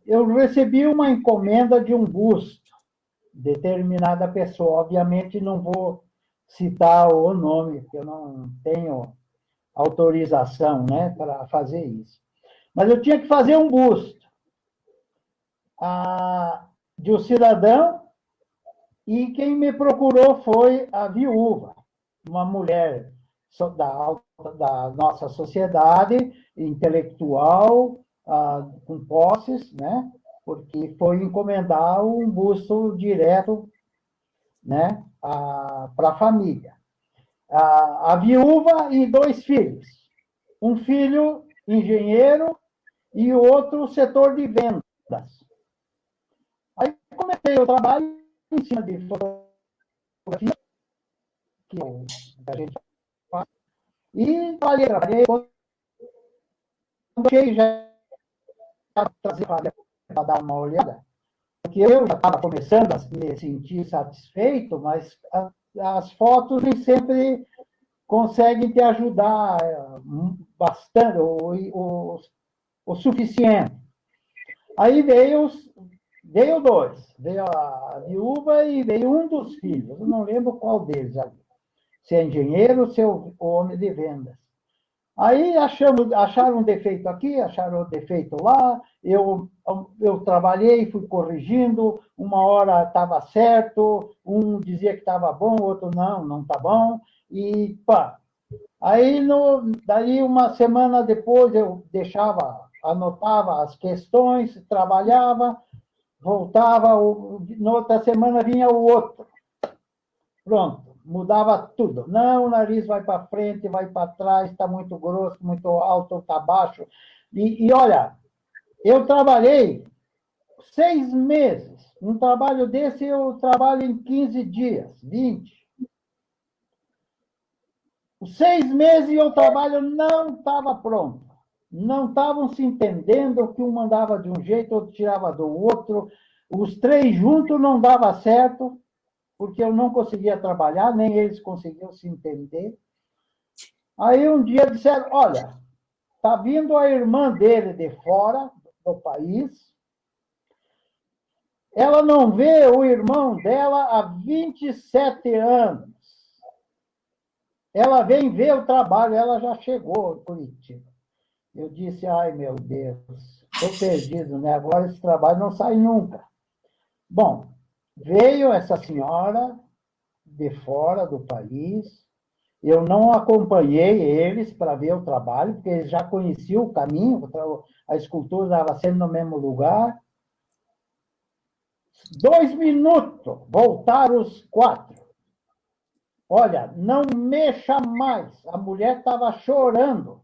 Eu recebi uma encomenda de um busto, determinada pessoa. Obviamente não vou citar o nome, porque eu não tenho autorização, né, para fazer isso. Mas eu tinha que fazer um busto de um cidadão, e quem me procurou foi a viúva, uma mulher da nossa sociedade, intelectual, com posses, né, porque foi encomendar um busto direto, né, para a família. A viúva e 2 filhos. Um filho engenheiro e o outro setor de vendas. Aí comecei o trabalho em cima de fotografia, que a gente faz, e trabalhei. Quando cheguei já trazer para dar uma olhada, porque eu já estava começando a me sentir satisfeito, mas as fotos nem sempre conseguem te ajudar bastante, o suficiente. Aí veio 2, veio a viúva e veio um dos filhos, eu não lembro qual deles ali, se é engenheiro ou se é o homem de vendas. Aí acharam um defeito aqui, acharam um defeito lá, eu trabalhei, fui corrigindo, uma hora estava certo, um dizia que estava bom, o outro não está bom, e pá. Aí, daí uma semana depois, eu anotava as questões, trabalhava, voltava, na outra semana vinha o outro. Pronto, mudava tudo. Não, o nariz vai para frente, vai para trás, está muito grosso, muito alto, está baixo. E olha, eu trabalhei 6 meses. Um trabalho desse eu trabalho em 15 dias, 20. Os 6 meses e o trabalho não estava pronto. Não estavam se entendendo, que um mandava de um jeito, outro tirava do outro. Os 3 juntos não dava certo, porque eu não conseguia trabalhar, nem eles conseguiam se entender. Aí um dia disseram, olha, está vindo a irmã dele de fora do país, ela não vê o irmão dela há 27 anos. Ela vem ver o trabalho, ela já chegou em Curitiba. Eu disse, ai, meu Deus, estou perdido, né? Agora esse trabalho não sai nunca. Bom, veio essa senhora de fora do país, eu não acompanhei eles para ver o trabalho, porque eles já conheciam o caminho, a escultura estava sendo no mesmo lugar. 2 minutos, voltaram os 4. Olha, não mexa mais. A mulher estava chorando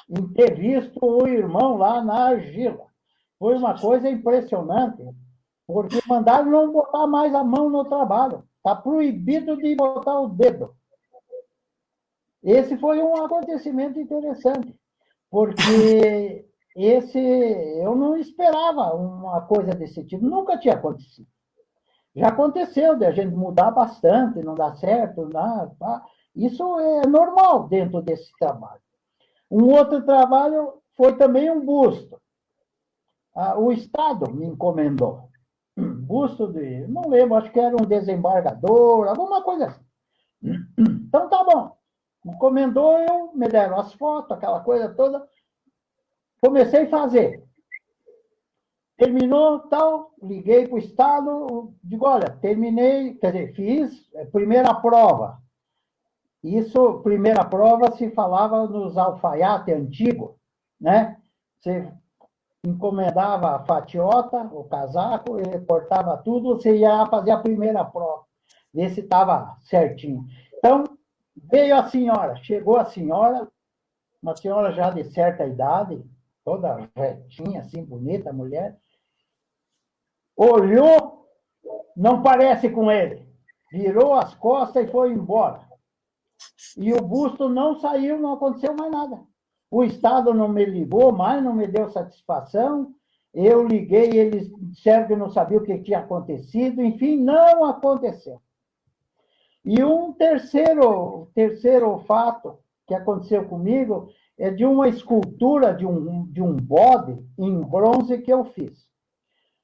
em ter visto o irmão lá na argila. Foi uma coisa impressionante, porque mandaram não botar mais a mão no trabalho. Está proibido de botar o dedo. Esse foi um acontecimento interessante, porque eu não esperava uma coisa desse tipo, nunca tinha acontecido. Já aconteceu de a gente mudar bastante, não dá certo, isso é normal dentro desse trabalho. Um outro trabalho foi também um busto. O Estado me encomendou. Busto não lembro, acho que era um desembargador, alguma coisa assim. Então, tá bom. Encomendou, me deram as fotos, aquela coisa toda. Comecei a fazer. Terminou, tal, liguei para o Estado, digo, olha, terminei, quer dizer, fiz a primeira prova. Isso, primeira prova, se falava nos alfaiates antigos, né? Você encomendava a fatiota, o casaco, ele cortava tudo, você ia fazer a primeira prova, ver se estava certinho. Então, veio a senhora, chegou a senhora, uma senhora já de certa idade, toda retinha, assim, bonita, mulher, olhou, não parece com ele, virou as costas e foi embora. E o busto não saiu, não aconteceu mais nada. O Estado não me ligou mais, não me deu satisfação. Eu liguei, eles disseram que não sabiam o que tinha acontecido. Enfim, não aconteceu. E um terceiro fato que aconteceu comigo é de uma escultura de um bode em bronze que eu fiz.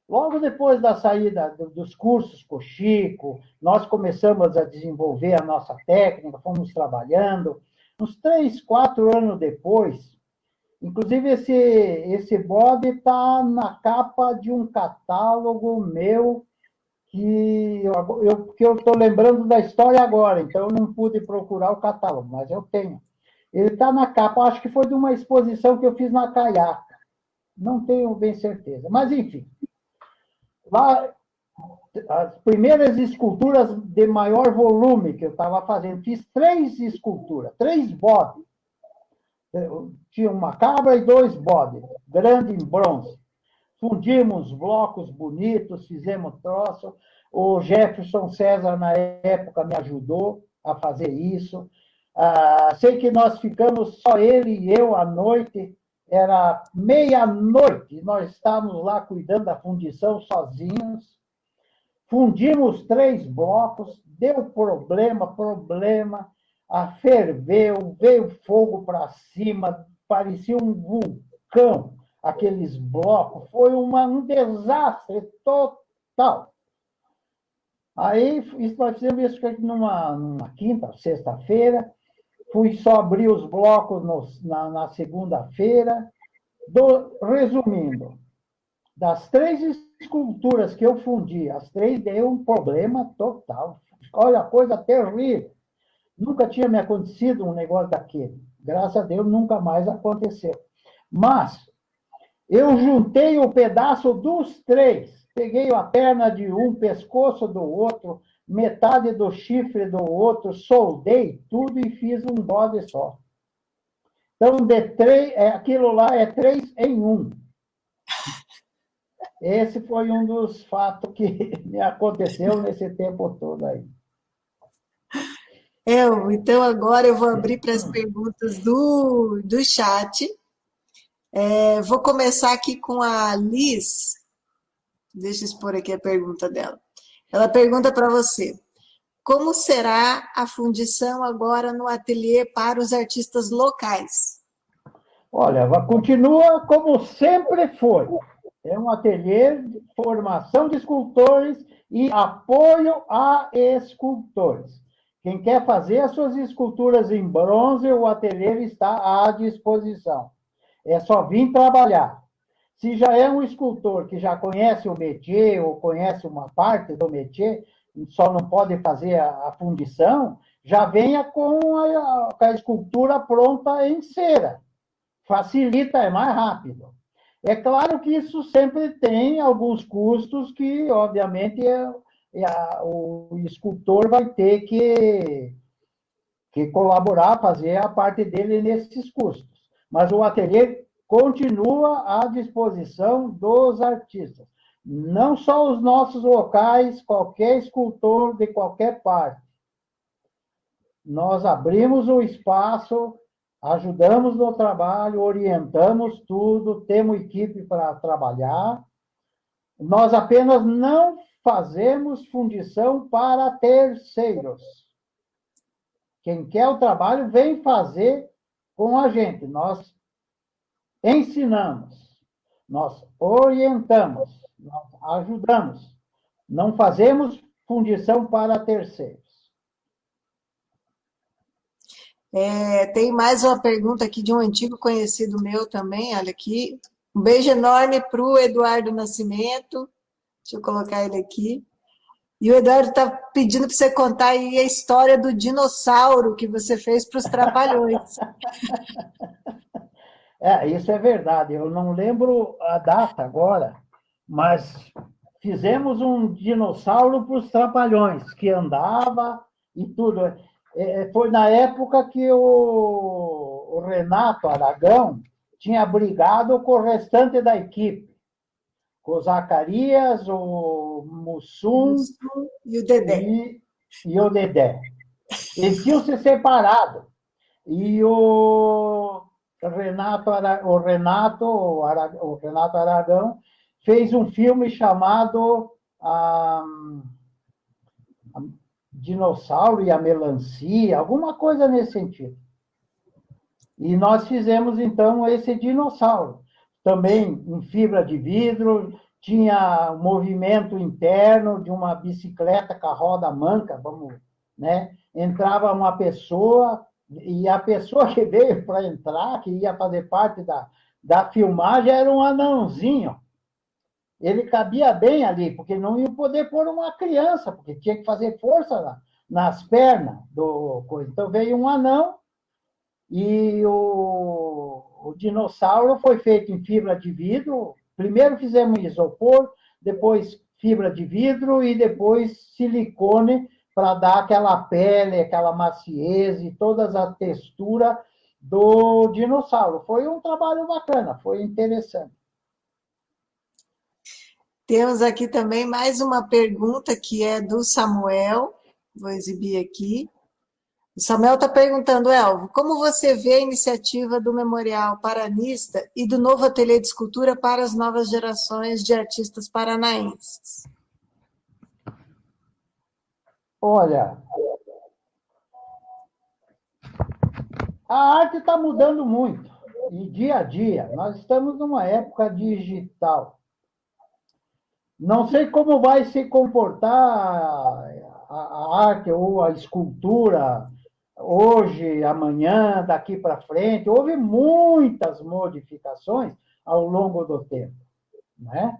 Logo depois da saída dos cursos com o Chico, nós começamos a desenvolver a nossa técnica, fomos trabalhando. Uns 3, 4 anos depois, inclusive esse bode está na capa de um catálogo meu, que eu estou lembrando da história agora, então eu não pude procurar o catálogo, mas eu tenho. Ele está na capa, acho que foi de uma exposição que eu fiz na Caiaca. Não tenho bem certeza, mas enfim. Lá, as primeiras esculturas de maior volume que eu estava fazendo, fiz 3 esculturas, 3 bodes. Tinha uma cabra e 2 bodes, grande em bronze. Fundimos blocos bonitos, fizemos troço. O Jefferson César, na época, me ajudou a fazer isso. Sei que nós ficamos, só ele e eu, à noite. Era meia-noite, nós estávamos lá cuidando da fundição sozinhos. Fundimos 3 blocos, deu problema, ferveu, veio fogo para cima, parecia um vulcão, aqueles blocos. Foi um desastre total. Aí nós fizemos isso numa quinta, sexta-feira. Fui só abrir os blocos na segunda-feira. Resumindo, das 3 esculturas que eu fundi, as 3 deu um problema total. Olha, coisa terrível. Nunca tinha me acontecido um negócio daquele. Graças a Deus, nunca mais aconteceu. Mas eu juntei o pedaço dos 3. Peguei a perna de um, pescoço do outro, metade do chifre do outro, soldei tudo e fiz um bode só. Então, aquilo lá é 3 em 1. Esse foi um dos fatos que me aconteceu nesse tempo todo aí. Então, agora eu vou abrir para as perguntas do chat. Vou começar aqui com a Liz. Deixa eu expor aqui a pergunta dela. Ela pergunta para você: como será a fundição agora no ateliê para os artistas locais? Olha, continua como sempre foi. É um ateliê de formação de escultores e apoio a escultores. Quem quer fazer as suas esculturas em bronze, o ateliê está à disposição. É só vir trabalhar. Se já é um escultor que já conhece o métier ou conhece uma parte do métier, só não pode fazer a fundição, já venha com a escultura pronta em cera. Facilita, é mais rápido. É claro que isso sempre tem alguns custos que, obviamente, o escultor vai ter que colaborar, fazer a parte dele nesses custos. Mas o ateliê continua à disposição dos artistas. Não só os nossos locais, qualquer escultor de qualquer parte. Nós abrimos o espaço, ajudamos no trabalho, orientamos tudo, temos equipe para trabalhar. Nós apenas não fazemos fundição para terceiros. Quem quer o trabalho, vem fazer com a gente. Nós ensinamos, nós orientamos, nós ajudamos. Não fazemos fundição para terceiros. Tem mais uma pergunta aqui de um antigo conhecido meu também, olha aqui. Um beijo enorme para o Eduardo Nascimento. Deixa eu colocar ele aqui. E o Eduardo está pedindo para você contar aí a história do dinossauro que você fez para os Trapalhões. Isso é verdade. Eu não lembro a data agora, mas fizemos um dinossauro para os Trapalhões, que andava e tudo. Foi na época que o o Renato Aragão tinha brigado com o restante da equipe, com o Zacarias, o Mussum e o Dedé. E o Dedé. Eles tinham se separado. E o Renato Aragão fez um filme chamado Dinossauro e a Melancia, alguma coisa nesse sentido. E nós fizemos, então, esse dinossauro. Também em fibra de vidro, tinha um movimento interno de uma bicicleta com a roda manca, né? Entrava uma pessoa, e a pessoa que veio para entrar, que ia fazer parte da filmagem, era um anãozinho. Ele cabia bem ali, porque não ia poder pôr uma criança, porque tinha que fazer força nas pernas do coisa. Então veio um anão, e o dinossauro foi feito em fibra de vidro. Primeiro fizemos isopor, depois fibra de vidro e depois silicone para dar aquela pele, aquela maciez e toda a textura do dinossauro. Foi um trabalho bacana, foi interessante. Temos aqui também mais uma pergunta que é do Samuel. Vou exibir aqui. O Samuel está perguntando, Elvo, como você vê a iniciativa do Memorial Paranista e do novo ateliê de escultura para as novas gerações de artistas paranaenses? Olha, a arte está mudando muito, e dia a dia. Nós estamos numa época digital. Não sei como vai se comportar a arte ou a escultura hoje, amanhã, daqui para frente. Houve muitas modificações ao longo do tempo, né?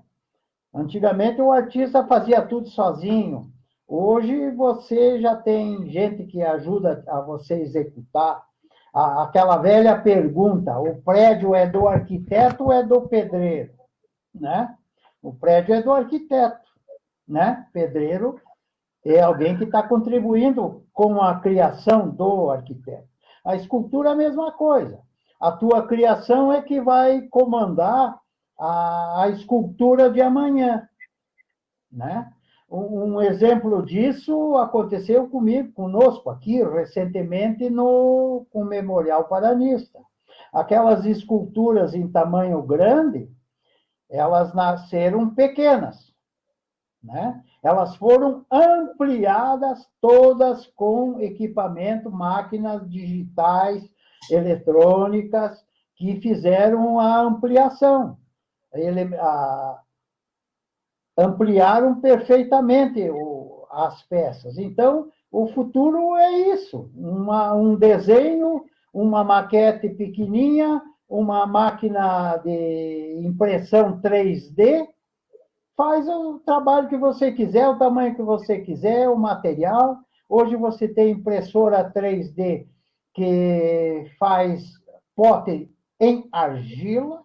Antigamente o artista fazia tudo sozinho. Hoje você já tem gente que ajuda a você executar. Aquela velha pergunta, o prédio é do arquiteto ou é do pedreiro? Né? O prédio é do arquiteto, né? Pedreiro é alguém que está contribuindo com a criação do arquiteto. A escultura é a mesma coisa. A tua criação é que vai comandar a escultura de amanhã, né? Um exemplo disso aconteceu conosco aqui, recentemente, com o Memorial Paranista. Aquelas esculturas em tamanho grande, elas nasceram pequenas, né? Elas foram ampliadas todas com equipamento, máquinas digitais, eletrônicas, que fizeram a ampliação. Ampliaram perfeitamente as peças. Então, o futuro é isso, um desenho, uma maquete pequenininha, uma máquina de impressão 3D, faz o trabalho que você quiser, o tamanho que você quiser, o material. Hoje você tem impressora 3D que faz pote em argila.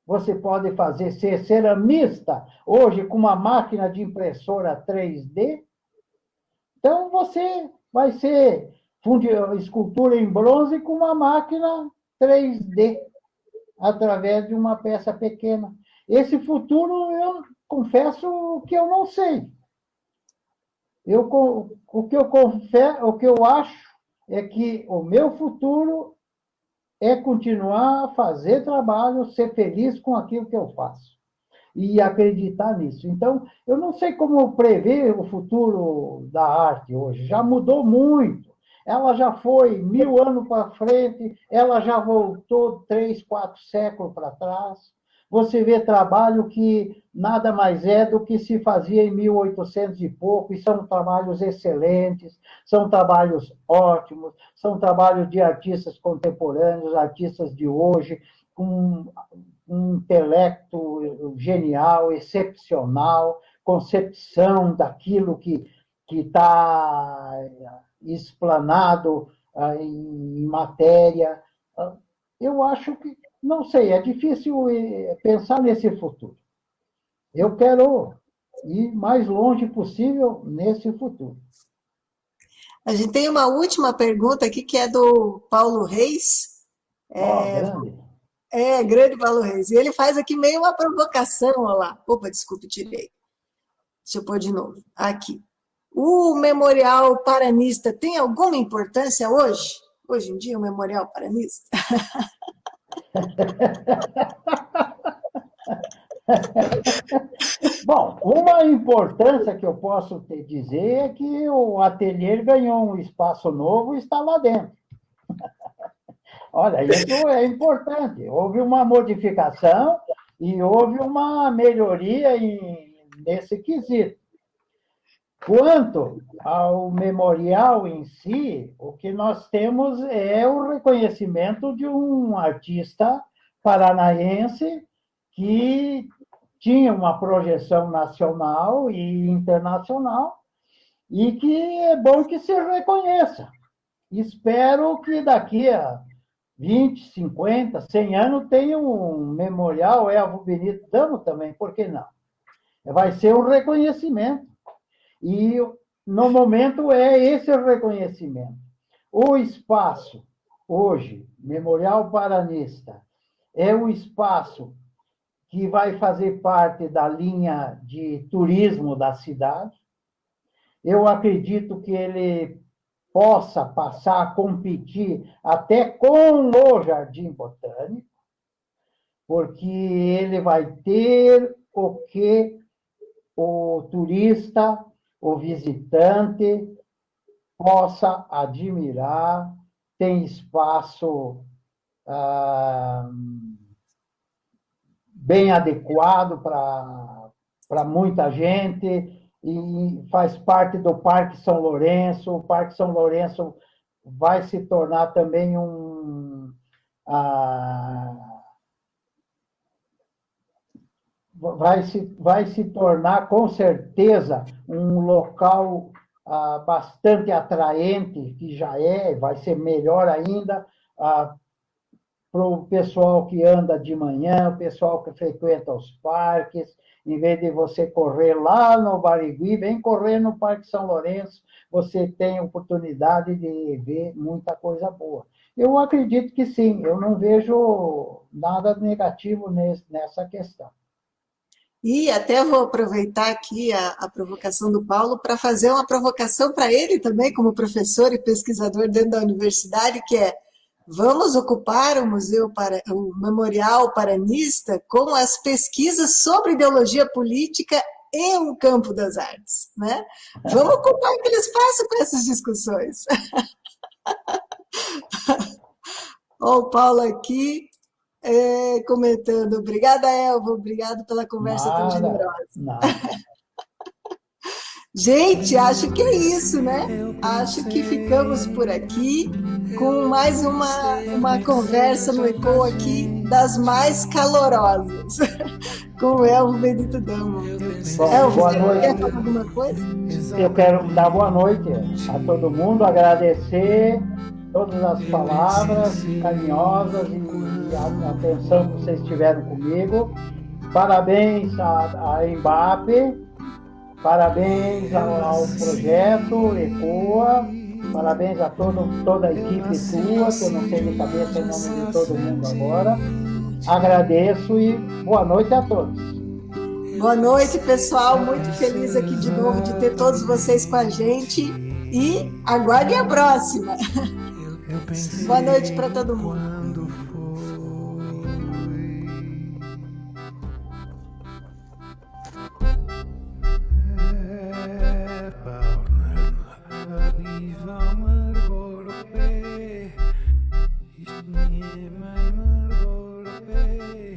Você pode ser ceramista hoje com uma máquina de impressora 3D. Então, você vai ser escultura em bronze com uma máquina 3D, através de uma peça pequena. Esse futuro, eu confesso que eu não sei. O que eu acho é que o meu futuro é continuar a fazer trabalho, ser feliz com aquilo que eu faço e acreditar nisso. Então, eu não sei como prever o futuro da arte hoje. Já mudou muito. Ela já foi 1000 anos para frente, ela já voltou 3, 4 séculos para trás. Você vê trabalho que nada mais é do que se fazia em 1800 e pouco, e são trabalhos excelentes, são trabalhos ótimos, são trabalhos de artistas contemporâneos, artistas de hoje, com um intelecto genial, excepcional, concepção daquilo que está explanado em matéria. Eu acho que, não sei, é difícil pensar nesse futuro. Eu quero ir mais longe possível nesse futuro. A gente tem uma última pergunta aqui, que é do Paulo Reis. Grande. Grande Paulo Reis. E ele faz aqui meio uma provocação, olha lá. Opa, desculpe, tirei. Deixa eu pôr de novo. Aqui. O Memorial Paranista tem alguma importância hoje? Hoje em dia, o Memorial Paranista? Bom, uma importância que eu posso te dizer é que o ateliê ganhou um espaço novo e está lá dentro. Olha, isso é importante. Houve uma modificação e houve uma melhoria nesse quesito. Quanto ao memorial em si, o que nós temos é o reconhecimento de um artista paranaense que tinha uma projeção nacional e internacional e que é bom que se reconheça. Espero que daqui a 20, 50, 100 anos tenha um memorial Elvo Benito Damo também, por que não? Vai ser um reconhecimento. E, no momento, é esse reconhecimento. O espaço, hoje, Memorial Paranista, é o espaço que vai fazer parte da linha de turismo da cidade. Eu acredito que ele possa passar a competir até com o Jardim Botânico, porque ele vai ter o que o turista, o visitante possa admirar, tem espaço bem adequado para muita gente, e faz parte do Parque São Lourenço. O Parque São Lourenço vai se tornar também vai se tornar, com certeza, um local bastante atraente, que já vai ser melhor ainda, para o pessoal que anda de manhã, o pessoal que frequenta os parques. Em vez de você correr lá no Barigui, vem correr no Parque São Lourenço, você tem a oportunidade de ver muita coisa boa. Eu acredito que sim, eu não vejo nada negativo nessa questão. E até vou aproveitar aqui a provocação do Paulo para fazer uma provocação para ele também, como professor e pesquisador dentro da universidade, que é: vamos ocupar o Memorial Paranista com as pesquisas sobre ideologia política e o campo das artes, né? Vamos ocupar aquele espaço com essas discussões. Ó, o Paulo aqui comentando: obrigada, Elvo, obrigado pela conversa tão generosa. Gente, acho que é isso, né? Acho que ficamos por aqui com mais uma conversa no ECOA aqui das mais calorosas com o Elvo Benito Damo. Elvo, boa você noite. quer falar alguma coisa? Eu quero dar boa noite a todo mundo, agradecer todas as palavras carinhosas e a atenção que vocês tiveram comigo. Parabéns à Embape, parabéns ao projeto ECOA, parabéns a toda a equipe sua, que eu não sei de cabeça o nome de todo mundo agora. Agradeço e boa noite a todos. Boa noite, pessoal. Muito feliz aqui de novo de ter todos vocês com a gente e aguardem a próxima. Boa noite para todo mundo.